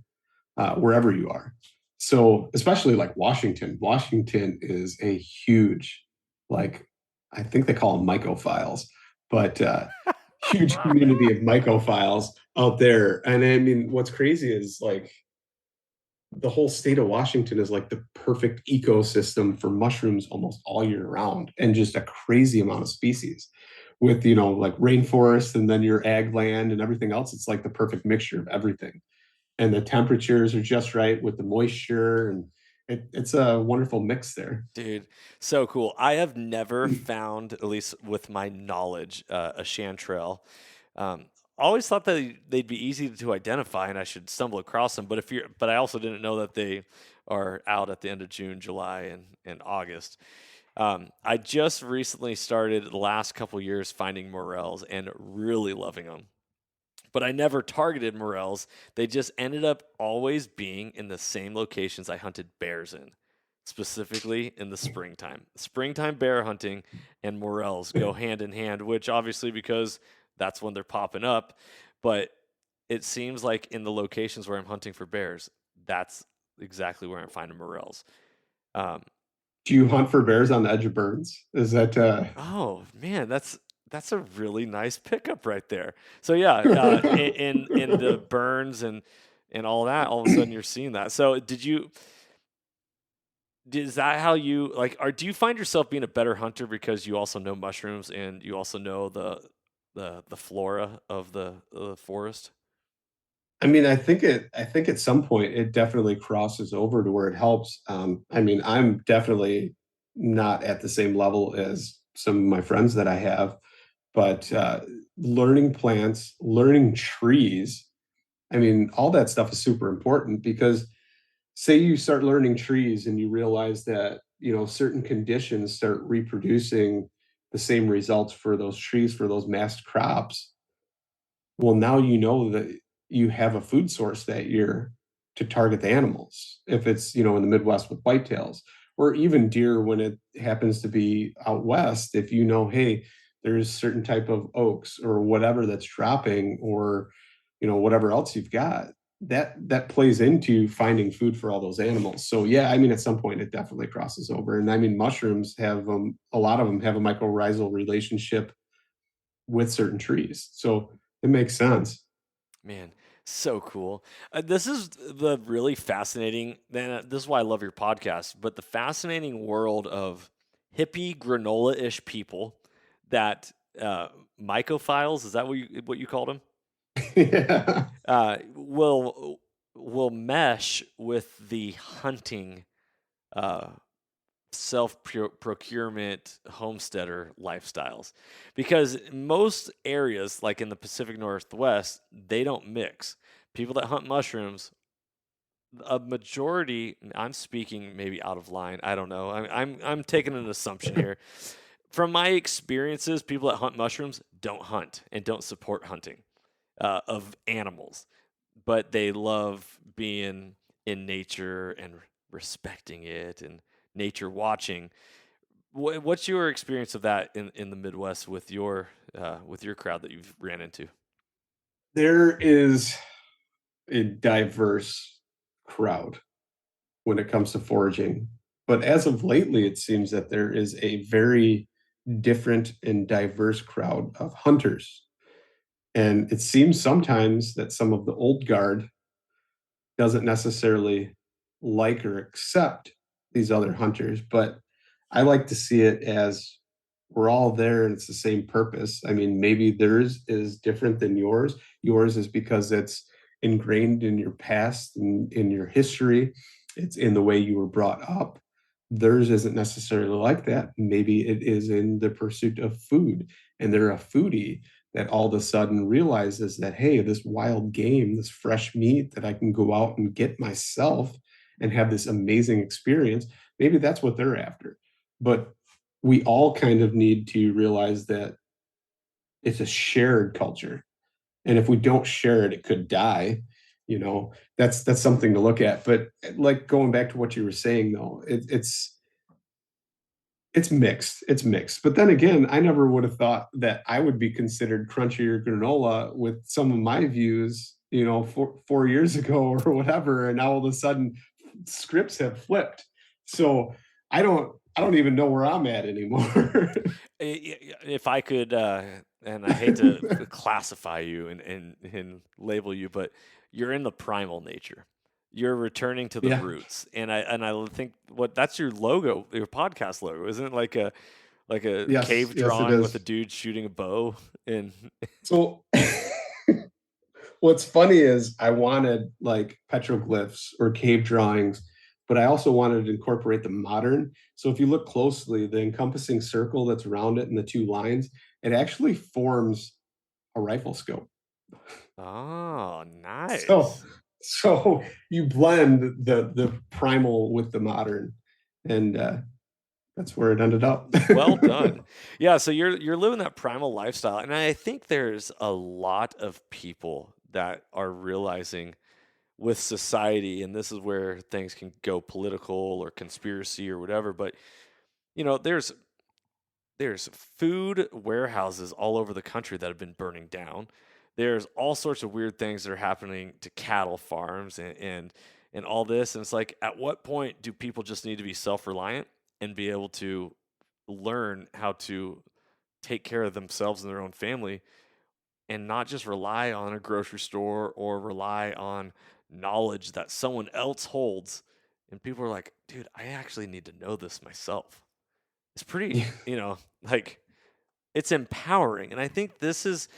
wherever you are. So, especially like Washington. Washington is a huge, like, I think they call them mycophiles, but huge community of mycophiles out there. And I mean, what's crazy is like the whole state of Washington is like the perfect ecosystem for mushrooms almost all year round and just a crazy amount of species with, like rainforest and then your ag land and everything else. It's like the perfect mixture of everything. And the temperatures are just right with the moisture and it's a wonderful mix there. Dude, so cool. I have never found, at least with my knowledge, a chanterelle. Um, always thought that they'd be easy to identify and I should stumble across them. But I also didn't know that they are out at the end of June, July, and August. I just recently started the last couple years finding morels and really loving them. But I never targeted morels. They just ended up always being in the same locations I hunted bears in, specifically in the springtime. Springtime bear hunting and morels go hand in hand, which obviously because that's when they're popping up. But it seems like in the locations where I'm hunting for bears, that's exactly where I'm finding morels. Um, Do you hunt for bears on the edge of burns? Is that Oh man, that's a really nice pickup right there. So yeah, in the burns and all that, all of a sudden you're seeing that. So is that how you like? Do you find yourself being a better hunter because you also know mushrooms and you also know the flora of the forest? I mean, I think at some point it definitely crosses over to where it helps. I mean, I'm definitely not at the same level as some of my friends that I have, but learning plants, learning trees, I mean, all that stuff is super important because say you start learning trees and you realize that, certain conditions start reproducing the same results for those trees, for those mast crops. Well, now you know that you have a food source that year to target the animals. If it's, in the Midwest with whitetails, or even deer when it happens to be out west, if you know, hey, there's certain type of oaks or whatever that's dropping, or whatever else you've got, that plays into finding food for all those animals. So yeah, I mean, at some point it definitely crosses over. And I mean, mushrooms have a lot of them have a mycorrhizal relationship with certain trees. So it makes sense. Man, so cool. This is the really fascinating. This is why I love your podcast. But the fascinating world of hippie granola-ish people that mycophiles, is that what you called them? Yeah. Will mesh with the hunting uh, self procurement homesteader lifestyles because most areas like in the Pacific Northwest they don't mix. People that hunt mushrooms, a majority, I'm speaking maybe out of line, I don't know, I'm taking an assumption here. From my experiences, people that hunt mushrooms don't hunt and don't support hunting of animals, but they love being in nature and respecting it and nature watching. What's your experience of that in the Midwest with your crowd that you've ran into? There is a diverse crowd when it comes to foraging. But as of lately, it seems that there is a very different and diverse crowd of hunters. And it seems sometimes that some of the old guard doesn't necessarily like or accept these other hunters, but I like to see it as we're all there and it's the same purpose. I mean, maybe theirs is different than yours. Yours is because it's ingrained in your past and in your history. It's in the way you were brought up. Theirs isn't necessarily like that. Maybe it is in the pursuit of food, and they're a foodie that all of a sudden realizes that, hey, this wild game, this fresh meat that I can go out and get myself and have this amazing experience, maybe that's what they're after. But we all kind of need to realize that it's a shared culture. And if we don't share it, it could die. That's something to look at. But like going back to what you were saying, though, it's mixed. It's mixed. But then again, I never would have thought that I would be considered crunchier granola with some of my views, 4 years ago or whatever. And now all of a sudden, scripts have flipped. So I don't even know where I'm at anymore. If I could, and I hate to classify you and label you, but you're in the primal nature. You're returning to the Yeah. roots, and I think what that's your logo, your podcast logo, isn't it like a Yes. cave Yes, it drawing with a is. dude shooting a bow? And So what's funny is I wanted like petroglyphs or cave drawings, but I also wanted to incorporate the modern. So if you look closely, the encompassing circle that's around it and the two lines, it actually forms a rifle scope. oh, So nice. so you blend the primal with the modern, and that's where it ended up. Well done. Yeah, so you're living that primal lifestyle, and I think there's a lot of people that are realizing with society, and this is where things can go political or conspiracy or whatever, but there's food warehouses all over the country that have been burning down. There's all sorts of weird things that are happening to cattle farms and all this. And it's like, at what point do people just need to be self-reliant and be able to learn how to take care of themselves and their own family and not just rely on a grocery store or rely on knowledge that someone else holds? And people are like, dude, I actually need to know this myself. It's pretty, Yeah. like it's empowering. And I think this is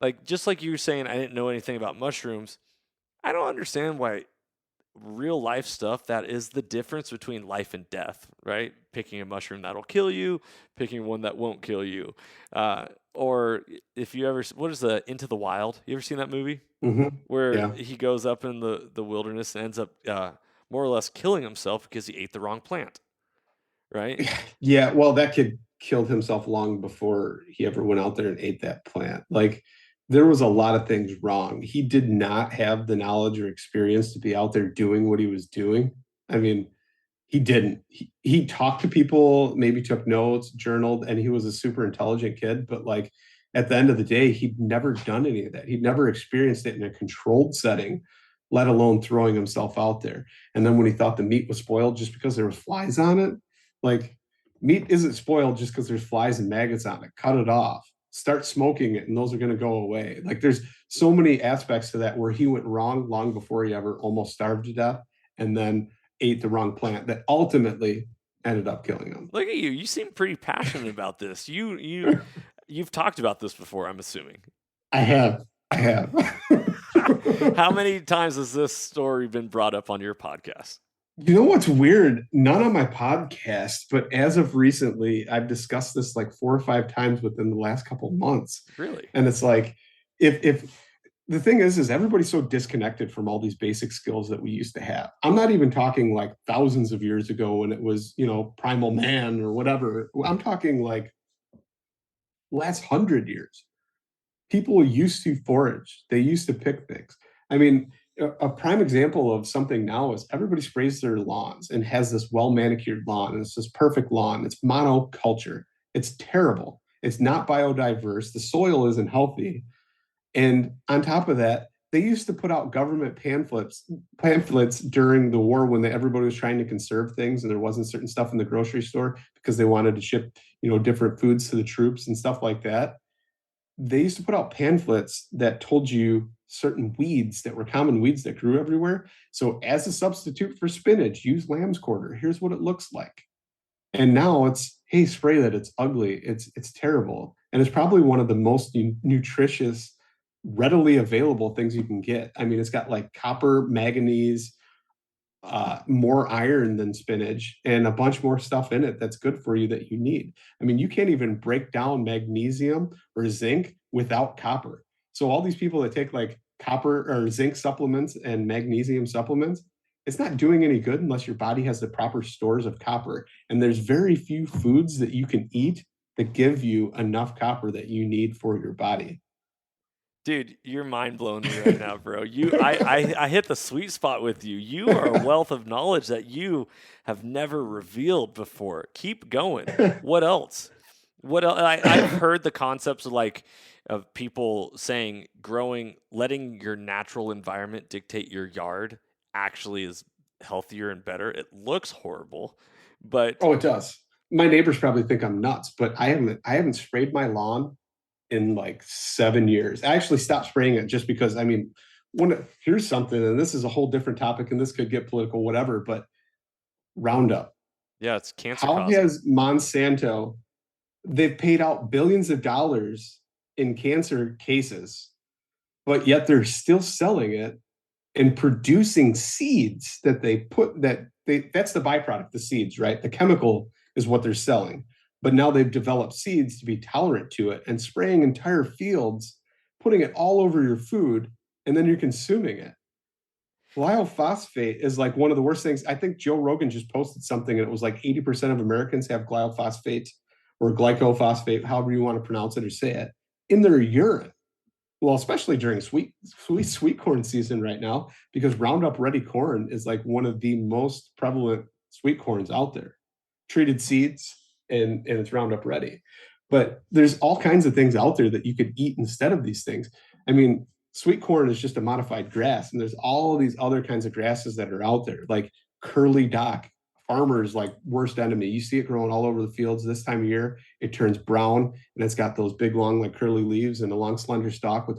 like, just like you were saying, I didn't know anything about mushrooms. I don't understand why real life stuff that is the difference between life and death, right? Picking a mushroom that'll kill you, picking one that won't kill you. Or if you ever, what is the Into the Wild? You ever seen that movie where Yeah. he goes up in the wilderness and ends up more or less killing himself because he ate the wrong plant, right? Yeah, well, that kid killed himself long before he ever went out there and ate that plant. Like, there was a lot of things wrong. He did not have the knowledge or experience to be out there doing what he was doing. I mean, he didn't. He talked to people, maybe took notes, journaled, and he was a super intelligent kid. But like at the end of the day, he'd never done any of that. He'd never experienced it in a controlled setting, let alone throwing himself out there. And then when he thought the meat was spoiled just because there was flies on it, like meat isn't spoiled just because there's flies and maggots on it. Cut it off. Start smoking it, and those are going to go away. Like there's so many aspects to that where he went wrong long before he ever almost starved to death, and then ate the wrong plant that ultimately ended up killing him. Look at you. You seem pretty passionate about this. You've talked about this before, I'm assuming. I have. I have. How many times has this story been brought up on your podcast? You know what's weird? None on my podcast, but as of recently, I've discussed this like 4 or 5 times within the last couple of months. Really? And it's like, if the thing is everybody's so disconnected from all these basic skills that we used to have. I'm not even talking like thousands of years ago when it was, primal man or whatever. I'm talking like last 100 years. People used to forage. They used to pick things. I mean, a prime example of something now is everybody sprays their lawns and has this well manicured lawn, and it's this perfect lawn. It's monoculture. It's terrible. It's not biodiverse. The soil isn't healthy. And on top of that, they used to put out government pamphlets during the war when everybody was trying to conserve things and there wasn't certain stuff in the grocery store because they wanted to ship, different foods to the troops and stuff like that. They used to put out pamphlets that told you certain weeds that were common weeds that grew everywhere. So as a substitute for spinach, use lamb's quarter. Here's what it looks like. And now it's, hey, spray that. It's ugly. It's terrible. And it's probably one of the most nutritious, readily available things you can get. I mean, it's got like copper, manganese, more iron than spinach and a bunch more stuff in it that's good for you that you need. I mean, you can't even break down magnesium or zinc without copper. So all these people that take like copper or zinc supplements and magnesium supplements, it's not doing any good unless your body has the proper stores of copper. And there's very few foods that you can eat that give you enough copper that you need for your body. Dude, you're mind blowing me right now, bro. I hit the sweet spot with you. You are a wealth of knowledge that you have never revealed before. Keep going. What else? What else? I've heard the concepts of like of people saying letting your natural environment dictate your yard actually is healthier and better. It looks horrible, but Oh, it does. My neighbors probably think I'm nuts, but I haven't sprayed my lawn in like 7 years. I actually stopped spraying it just because I mean, here's something, and this is a whole different topic, and this could get political, whatever, but Roundup. yeah, it's cancer How causing. has Monsanto, they've paid out billions of dollars in cancer cases, but yet they're still selling it and producing seeds that they put that's the byproduct, the seeds, right? The chemical is what they're selling. But now they've developed seeds to be tolerant to it and spraying entire fields, putting it all over your food, and then you're consuming it. Glyphosate is like one of the worst things. I think Joe Rogan just posted something and it was like 80% of Americans have glyphosate or glycophosphate, however you want to pronounce it or say it, in their urine. Well, especially during sweet corn season right now, because Roundup Ready corn is like one of the most prevalent sweet corns out there. Treated seeds and it's Roundup Ready. But there's all kinds of things out there that you could eat instead of these things. I mean, sweet corn is just a modified grass, and there's all these other kinds of grasses that are out there, like curly dock, farmers like worst enemy. You see it growing all over the fields this time of year. It turns brown and it's got those big, long, like curly leaves and a long, slender stalk with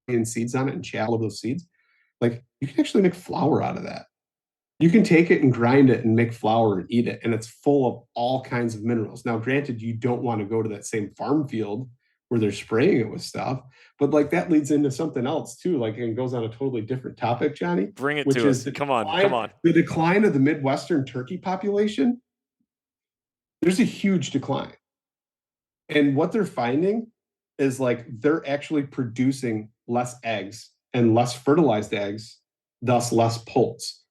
and seeds on it and chat all of those seeds. Like you can actually make flour out of that. You can take it and grind it and make flour and eat it, and it's full of all kinds of minerals. Now, granted, you don't want to go to that same farm field where they're spraying it with stuff, but like that leads into something else too. Like it goes on a totally different topic, Johnny, Bring it which to is us. Come on, come on. the decline of the Midwestern turkey population. There's a huge decline. And what they're finding is like they're actually producing less eggs and less fertilized eggs, thus less poults.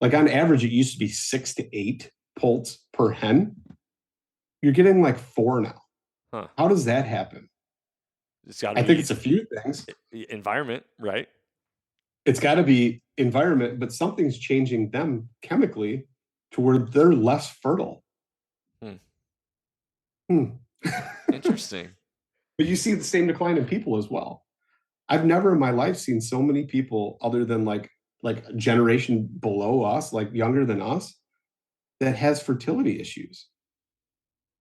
Like on average, it used to be 6 to 8 poults per hen. You're getting like 4 now. Huh. How does that happen? It's got to I be think it's a few things. environment, right? It's got to be environment, but something's changing them chemically to where they're less fertile. Interesting. But you see the same decline in people as well. I've never in my life seen so many people other than like a generation below us, like younger than us, that has fertility issues.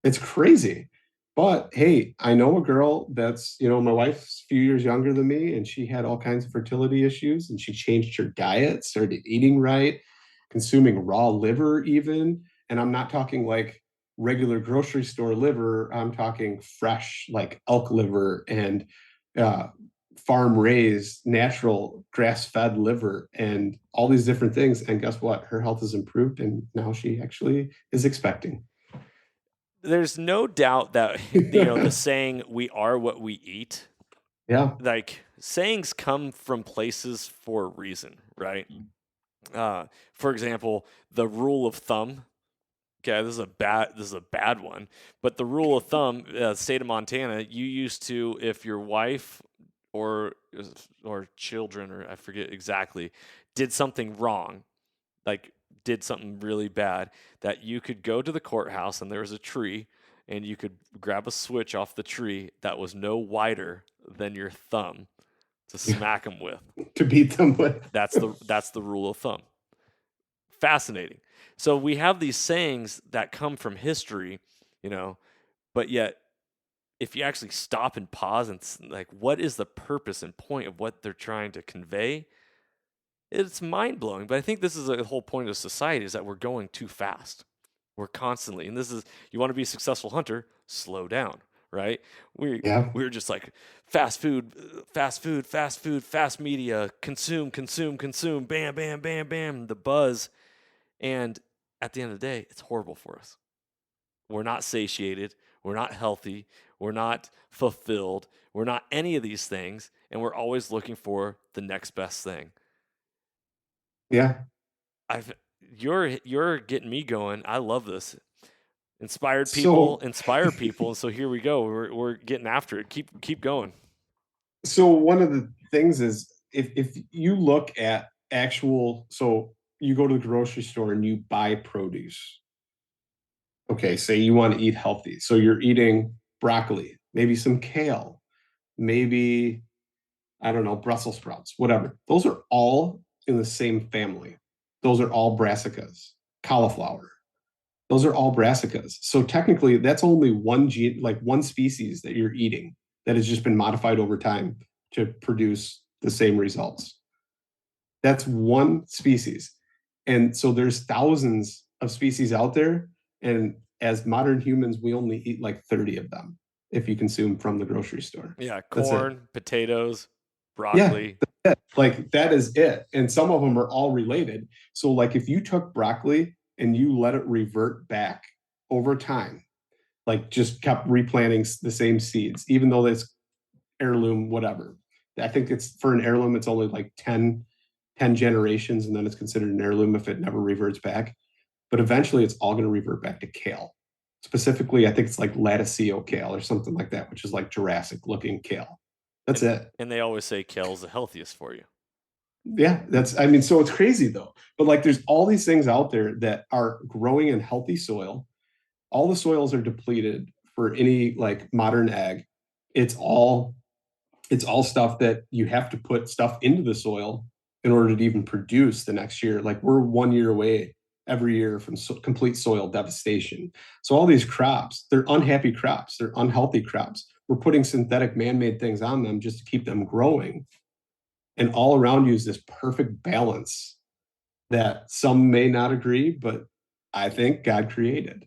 It's crazy. But hey, I know a girl that's, my wife's a few years younger than me, and she had all kinds of fertility issues, and she changed her diet, started eating right, consuming raw liver even. And I'm not talking like regular grocery store liver. I'm talking fresh, like elk liver and farm raised, natural, grass fed liver and all these different things. And guess what? Her health has improved, and now she actually is expecting. There's no doubt that the saying "we are what we eat," Yeah. like sayings come from places for a reason, right? For example, the rule of thumb. Okay, this is a bad one, but the rule of thumb, state of Montana, you used to, if your wife or children, or I forget exactly, did something wrong, like did something really bad, that you could go to the courthouse and there was a tree and you could grab a switch off the tree that was no wider than your thumb to smack them with. To beat them with. That's the rule of thumb. Fascinating. So we have these sayings that come from history, but yet if you actually stop and pause and like, what is the purpose and point of what they're trying to convey? It's mind blowing. But I think this is a whole point of society, is that we're going too fast. We're constantly, and this is, you want to be a successful hunter, slow down, right? We Yeah. we were just like fast food, fast food, fast food, fast media, consume, consume, consume, bam, bam, bam, bam, the buzz. And at the end of the day, it's horrible for us. We're not satiated, we're not healthy, we're not fulfilled, we're not any of these things, and we're always looking for the next best thing. Yeah. I've you're getting me going. I love this. So Inspire people. And so here we go. We're getting after it. Keep going. so one of the things is if you look at actual, so you go to the grocery store and you buy produce. Okay, say you want to eat healthy. So you're eating broccoli, maybe some kale, maybe, I don't know, Brussels sprouts, whatever. Those are all in the same family. Those are all brassicas, cauliflower. Those are all brassicas. So technically, that's only one gene, like one species that you're eating that has just been modified over time to produce the same results. That's one species. And so there's thousands of species out there. And as modern humans, we only eat like 30 of them if you consume from the grocery store. Yeah, That's it. corn, potatoes, Yeah, broccoli. like that is it. And some of them are all related. So, like if you took broccoli and you let it revert back over time, like just kept replanting the same seeds, even though it's heirloom, whatever. I think it's for an heirloom, it's only like 10 generations, and then it's considered an heirloom if it never reverts back. But eventually, it's all going to revert back to kale. Specifically, I think it's like Latticeo kale or something like that, which is like Jurassic looking kale. That's And it. and they always say kale's the healthiest for you. Yeah, that's, I mean, so it's crazy though. But like there's all these things out there that are growing in healthy soil. All the soils are depleted for any like modern ag. It's all it's all stuff that you have to put stuff into the soil in order to even produce the next year. Like we're 1 year away every year from complete soil devastation. So all these crops, they're unhappy crops, they're unhealthy crops. We're putting synthetic man-made things on them just to keep them growing. And all around you is this perfect balance that some may not agree, but I think God created.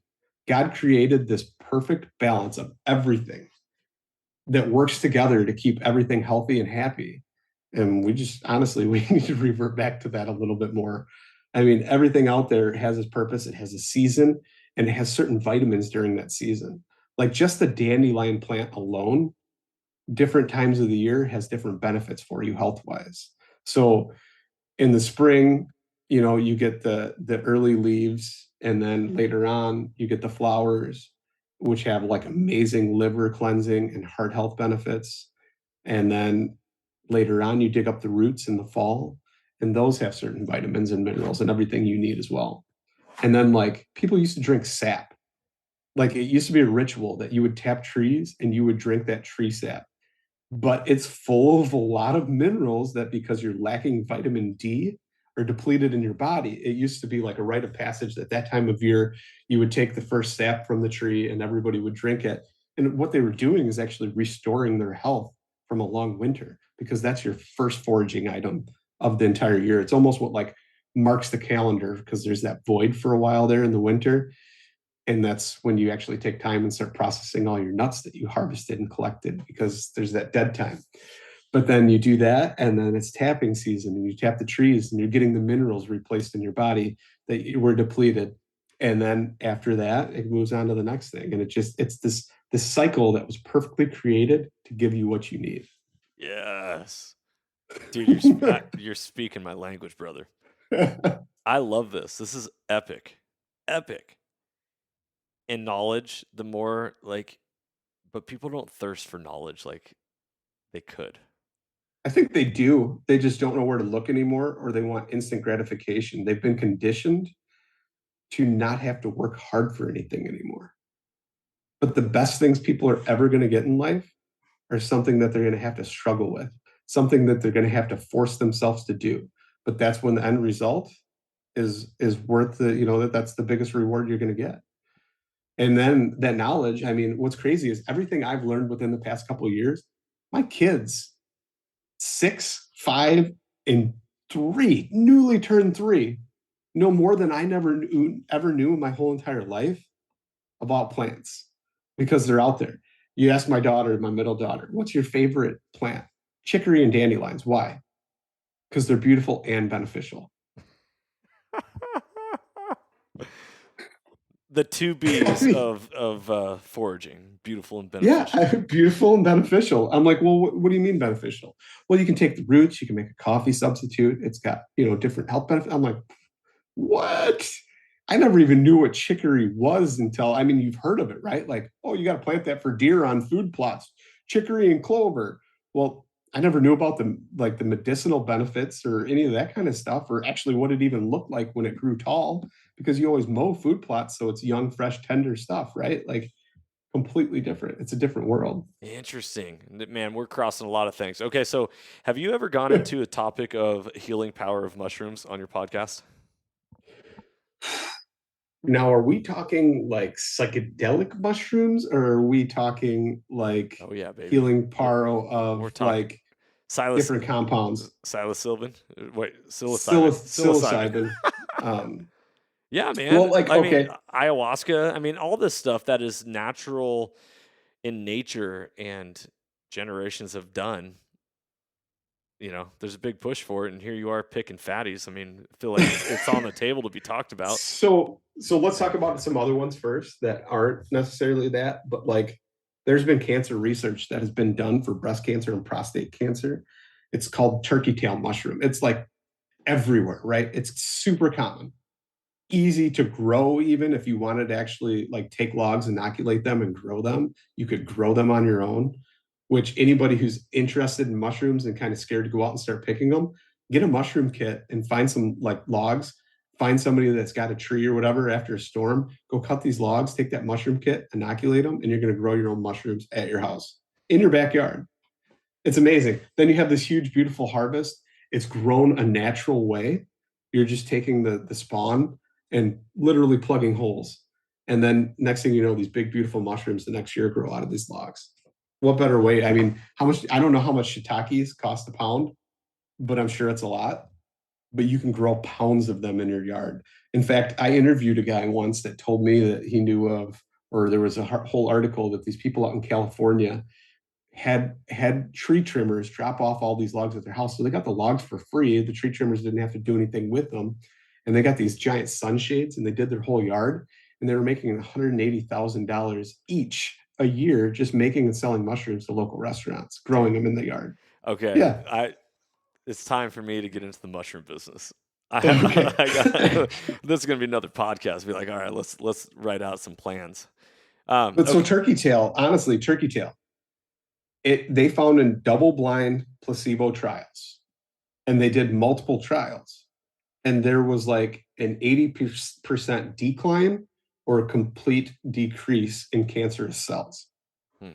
God created this perfect balance of everything that works together to keep everything healthy and happy. And we just honestly, we need to revert back to that a little bit more. I mean, everything out there has its purpose, it has a season, and it has certain vitamins during that season. Like just the dandelion plant alone, different times of the year has different benefits for you health wise. So in the spring, you get the early leaves, and then later on you get the flowers, which have like amazing liver cleansing and heart health benefits. And then later on you dig up the roots in the fall, and those have certain vitamins and minerals and everything you need as well. And then like people used to drink sap. Like it used to be a ritual that you would tap trees and you would drink that tree sap, but it's full of a lot of minerals that because you're lacking vitamin D are depleted in your body. It used to be like a rite of passage at that time of year. You would take the first sap from the tree and everybody would drink it. And what they were doing is actually restoring their health from a long winter because that's your first foraging item of the entire year. It's almost what like marks the calendar because there's that void for a while there in the winter. And that's when you actually take time and start processing all your nuts that you harvested and collected because there's that dead time. But then you do that, and then it's tapping season, and you tap the trees, and you're getting the minerals replaced in your body that you were depleted. And then after that, it moves on to the next thing, and it's this cycle that was perfectly created to give you what you need. Yes, dude, you're speaking my language, brother. I love this. This is epic, epic. And knowledge, the more like, but people don't thirst for knowledge like they could. I think they do. They just don't know where to look anymore, or they want instant gratification. They've been conditioned to not have to work hard for anything anymore. But the best things people are ever going to get in life are something that they're going to have to struggle with, something that they're going to have to force themselves to do. But that's when the end result is worth that's the biggest reward you're going to get. And then that knowledge, I mean, what's crazy is everything I've learned within the past couple of years, my kids, 6, 5, and 3, newly turned 3, know more than I ever knew in my whole entire life about plants because they're out there. You ask my daughter, my middle daughter, what's your favorite plant? Chicory and dandelions. Why? Because they're beautiful and beneficial. The two I B's mean, of foraging, beautiful and beneficial. yeah, beautiful and beneficial. I'm like, well, what do you mean beneficial? Well, you can take the roots, you can make a coffee substitute. It's got, different health benefits. I'm like, what? I never even knew what chicory was until, I mean, you've heard of it, right? Like, oh, you got to plant that for deer on food plots, chicory and clover. Well, I never knew about the medicinal benefits or any of that kind of stuff, or actually what it even looked like when it grew tall, because you always mow food plots, so it's young, fresh, tender stuff, right? Like completely different. It's a different world. Interesting. Man, we're crossing a lot of things. Okay, so have you ever gone into a topic of healing power of mushrooms on your podcast? Now, are we talking like psychedelic mushrooms, or are we talking like Oh yeah, baby. healing We're paro we're of talking like psiloc different compounds? psilocybin. Wait, psilocybin. Psilocybin. Psilocybin. Um, Yeah, well, man. like, I mean, okay, ayahuasca. I mean, all this stuff that is natural in nature and generations have done. There's a big push for it, and here you are picking fatties. I mean, I feel like it's on the table to be talked about. so let's talk about some other ones first that aren't necessarily that, but like there's been cancer research that has been done for breast cancer and prostate cancer. It's called turkey tail mushroom. It's like everywhere, right? It's super common, easy to grow. Even if you wanted to actually like take logs, inoculate them, and grow them, you could grow them on your own. Which anybody who's interested in mushrooms and kind of scared to go out and start picking them, get a mushroom kit and find some like logs. Find somebody that's got a tree or whatever after a storm. Go cut these logs, take that mushroom kit, inoculate them, and you're going to grow your own mushrooms at your house in your backyard. It's amazing. Then you have this huge, beautiful harvest. It's grown a natural way. You're just taking the spawn and literally plugging holes. And then next thing you know, these big, beautiful mushrooms the next year grow out of these logs. What better way? I mean, how much? I don't know how much shiitakes cost a pound, but I'm sure it's a lot. But you can grow pounds of them in your yard. In fact, I interviewed a guy once that told me that he knew of, or there was a whole article that these people out in California had tree trimmers drop off all these logs at their house. So they got the logs for free. The tree trimmers didn't have to do anything with them. And they got these giant sunshades and they did their whole yard. And they were making $180,000 each a year just making and selling mushrooms to local restaurants, growing them in the yard. Okay, Yeah. it's time for me to get into the mushroom business. I have, Okay. I got this is gonna be another podcast. Be like, all right, let's write out some plans. But so Okay, turkey tail, honestly, turkey tail, they found in double blind placebo trials and they did multiple trials and there was like an 80% decline or a complete decrease in cancerous cells. hmm,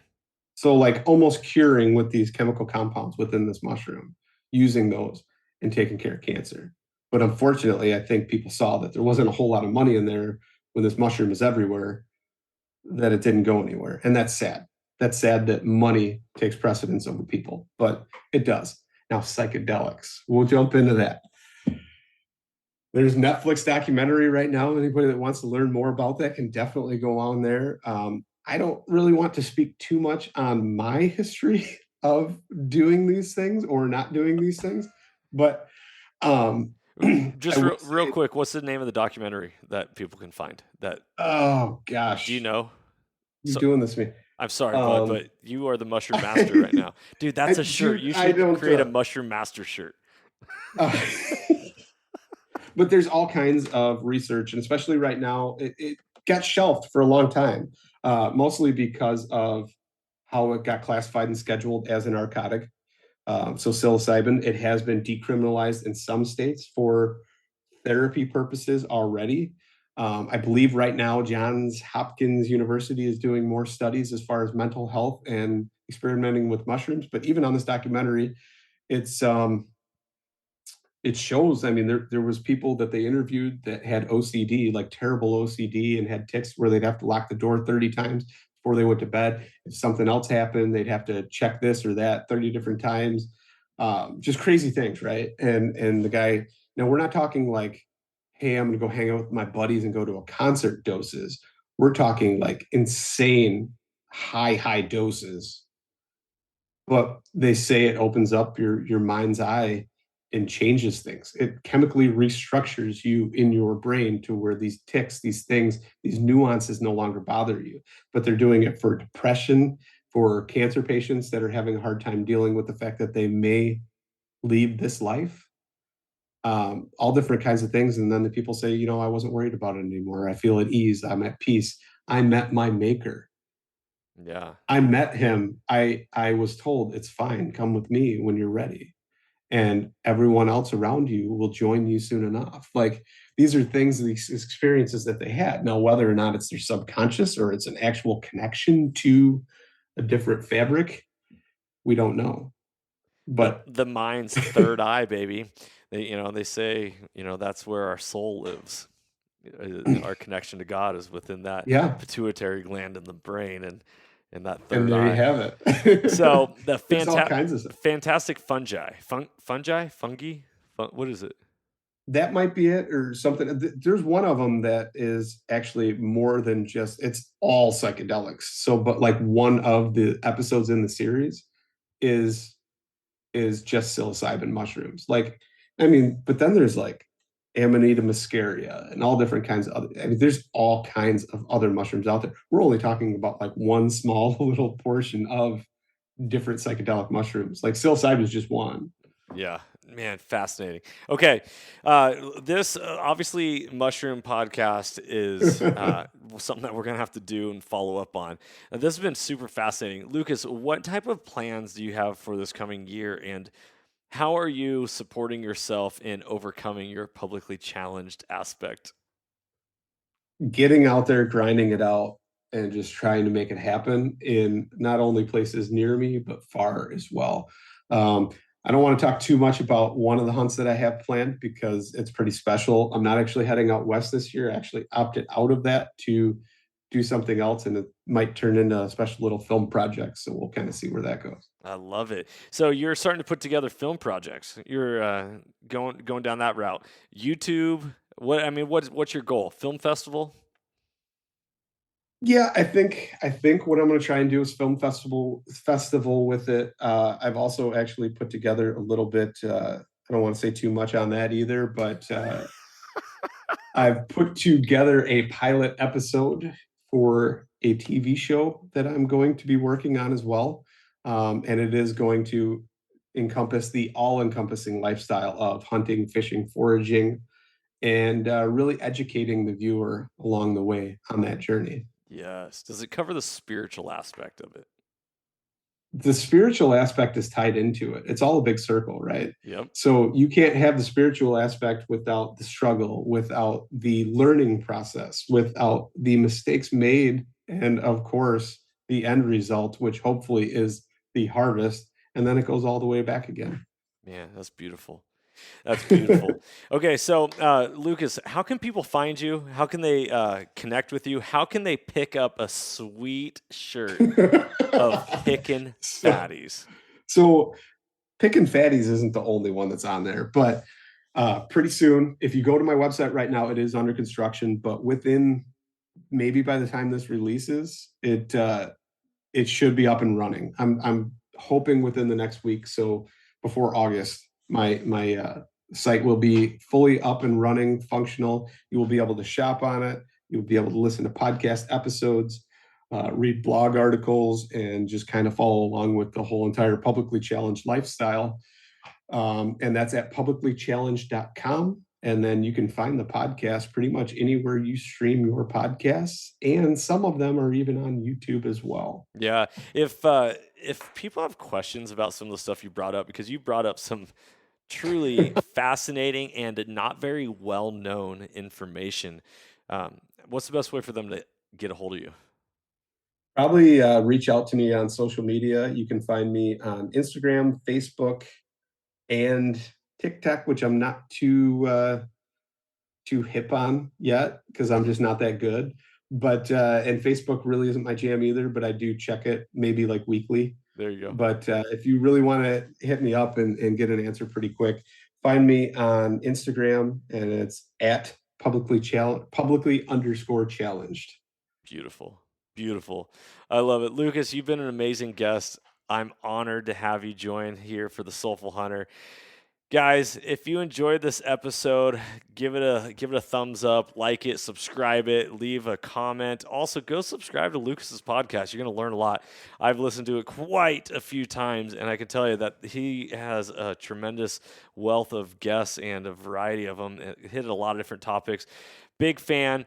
So, like almost curing with these chemical compounds within this mushroom, using those and taking care of cancer. But unfortunately, I think people saw that there wasn't a whole lot of money in there when this mushroom is everywhere, that it didn't go anywhere. And that's sad. That's sad that money takes precedence over people, but it does. Now, psychedelics, we'll jump into that. There's Netflix documentary right now. Anybody that wants to learn more about that can definitely go on there. I don't really want to speak too much on my history of doing these things or not doing these things, but I just will real say, quick, what's the name of the documentary that people can find? That oh do you gosh, know? you're So doing this to me. I'm sorry, bud, Um, but you are the mushroom master right now, dude. That's a shirt. dude, You I should don't. create a mushroom master shirt. Uh, but there's all kinds of research, and especially right now, it got shelved for a long time, mostly because of how it got classified and scheduled as a narcotic. So psilocybin, it has been decriminalized in some states for therapy purposes already. I believe right now Johns Hopkins University is doing more studies as far as mental health and experimenting with mushrooms. But even on this documentary, it's it shows. I mean, there was people that they interviewed that had OCD, like terrible OCD, and had tics where they'd have to lock the door 30 times before they went to bed. If something else happened, they'd have to check this or that 30 different times. Just crazy things, right? And the guy. Now we're not talking like, hey, I'm gonna go hang out with my buddies and go to a concert doses. We're talking like insane high doses, but they say it opens up your mind's eye and changes things. It chemically restructures you in your brain to where these tics, these things, these nuances no longer bother you. But they're doing it for depression, for cancer patients that are having a hard time dealing with the fact that they may leave this life, all different kinds of things. And then the people say, I wasn't worried about it anymore. I feel at ease. I'm at peace. I met my maker. Yeah. I met him. I was told it's fine. Come with me when you're ready. And everyone else around you will join you soon enough. Like these are things, these experiences that they had. Now, whether or not it's their subconscious or it's an actual connection to a different fabric, we don't know. The But the mind's third eye, baby. They say, that's where our soul lives. Our connection to God is within that yeah, pituitary gland in the brain and that and third there you eye. have it. So the There's all kinds of stuff. fantastic fungi. What is it? That might be it or something. There's one of them that is actually more than just, it's all psychedelics. So, but like one of the episodes in the series is just psilocybin mushrooms. Like, I mean, but then there's like Amanita muscaria and all different kinds of other, I mean, there's all kinds of other mushrooms out there. We're only talking about like one small little portion of different psychedelic mushrooms. Like psilocybin is just one. Yeah, man, fascinating. Okay, this obviously mushroom podcast is something that we're gonna have to do and follow up on. This has been super fascinating, Lucas. What type of plans do you have for this coming year, and how are you supporting yourself in overcoming your publicly challenged aspect? Getting out there, grinding it out, and just trying to make it happen in not only places near me, but far as well. Um, I don't want to talk too much about one of the hunts that I have planned because it's pretty special. I'm not actually heading out west this year. I actually opted out of that to do something else, and it might turn into a special little film project. So we'll kind of see where that goes. I love it. So you're starting to put together film projects. You're going down that route. YouTube. What's your goal? Film festival? Yeah, I think what I'm going to try and do is festival with it. I've also actually put together a little bit. I don't want to say too much on that either, but I've put together a pilot episode for a TV show that I'm going to be working on as well, and it is going to encompass the all-encompassing lifestyle of hunting, fishing, foraging, and really educating the viewer along the way on that journey. Yes. Does it cover the spiritual aspect of it? The spiritual aspect is tied into it. It's all a big circle, right? Yep. So you can't have the spiritual aspect without the struggle, without the learning process, without the mistakes made, and of course, the end result, which hopefully is the harvest. And then it goes all the way back again. Man, that's beautiful. That's beautiful. Okay, so Lucas, how can people find you? How can they connect with you? How can they pick up a sweet shirt of Pickin' so, Fatties? so picking fatties isn't the only one that's on there, but pretty soon, if you go to my website right now, it is under construction. But within maybe by the time this releases, it should be up and running. I'm hoping within the next week, so before August, my site will be fully up and running, functional. You will be able to shop on it. You'll be able to listen to podcast episodes, read blog articles, and just kind of follow along with the whole entire publicly challenged lifestyle. And that's at publiclychallenged.com. And then you can find the podcast pretty much anywhere you stream your podcasts. And some of them are even on YouTube as well. Yeah, if people have questions about some of the stuff you brought up, because you brought up some truly fascinating and not very well known information, what's the best way for them to get a hold of you? Probably reach out to me on social media. You can find me on Instagram, Facebook, and TikTok, which I'm not too hip on yet because I'm just not that good. But and Facebook really isn't my jam either. But I do check it maybe like weekly. There you go. But if you really want to hit me up and get an answer pretty quick, find me on Instagram, and it's at publicly underscore challenged. Beautiful. Beautiful. I love it. Lucas, you've been an amazing guest. I'm honored to have you join here for the Soulful Hunter. Guys, if you enjoyed this episode, give it a thumbs up, like it, subscribe it, leave a comment. Also, go subscribe to Lucas's podcast. You're going to learn a lot. I've listened to it quite a few times, and I can tell you that he has a tremendous wealth of guests and a variety of them. It hit a lot of different topics. Big fan.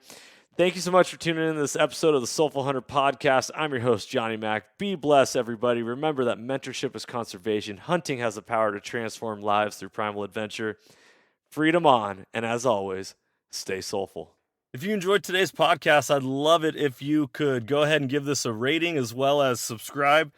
Thank you so much for tuning in to this episode of the Soulful Hunter Podcast. I'm your host, Johnny Mack. Be blessed, everybody. Remember that mentorship is conservation. Hunting has the power to transform lives through primal adventure. Freedom on, and as always, stay soulful. If you enjoyed today's podcast, I'd love it if you could go ahead and give this a rating as well as subscribe.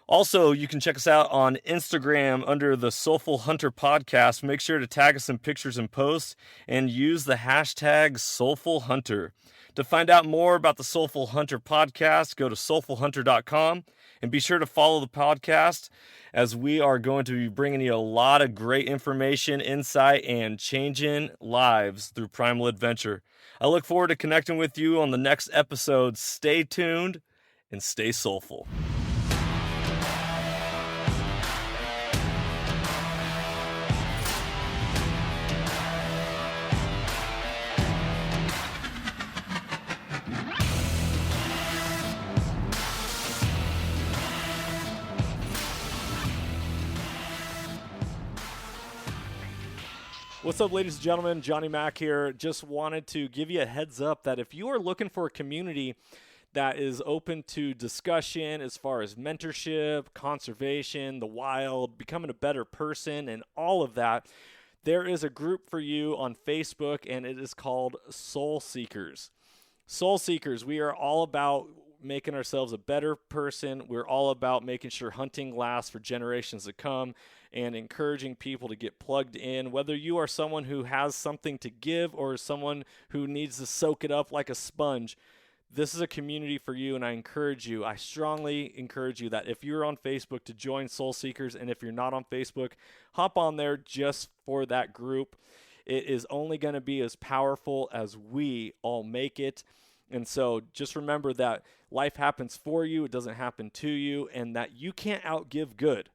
Also, you can check us out on Instagram under the Soulful Hunter Podcast. Make sure to tag us in pictures and posts and use the hashtag Soulful Hunter. To find out more about the Soulful Hunter Podcast, go to soulfulhunter.com and be sure to follow the podcast as we are going to be bringing you a lot of great information, insight, and changing lives through primal adventure. I look forward to connecting with you on the next episode. Stay tuned and stay soulful. What's up, ladies and gentlemen? Johnny Mack here. Just wanted to give you a heads up that if you are looking for a community that is open to discussion as far as mentorship, conservation, the wild, becoming a better person, and all of that, there is a group for you on Facebook, and it is called Soul Seekers. Soul Seekers, we are all about making ourselves a better person. We're all about making sure hunting lasts for generations to come and encouraging people to get plugged in. Whether you are someone who has something to give or someone who needs to soak it up like a sponge, this is a community for you, and I strongly encourage you that if you're on Facebook to join Soul Seekers, and if you're not on Facebook, hop on there just for that group. It is only going to be as powerful as we all make it. And so just remember that life happens for you, it doesn't happen to you, and that you can't outgive good.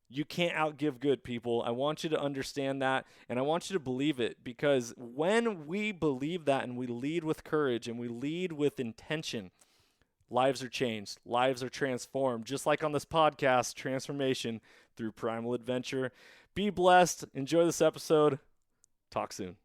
You can't outgive good, people. I want you to understand that, and I want you to believe it, because when we believe that and we lead with courage and we lead with intention, lives are changed. Lives are transformed, just like on this podcast, transformation through primal adventure. Be blessed. Enjoy this episode. Talk soon.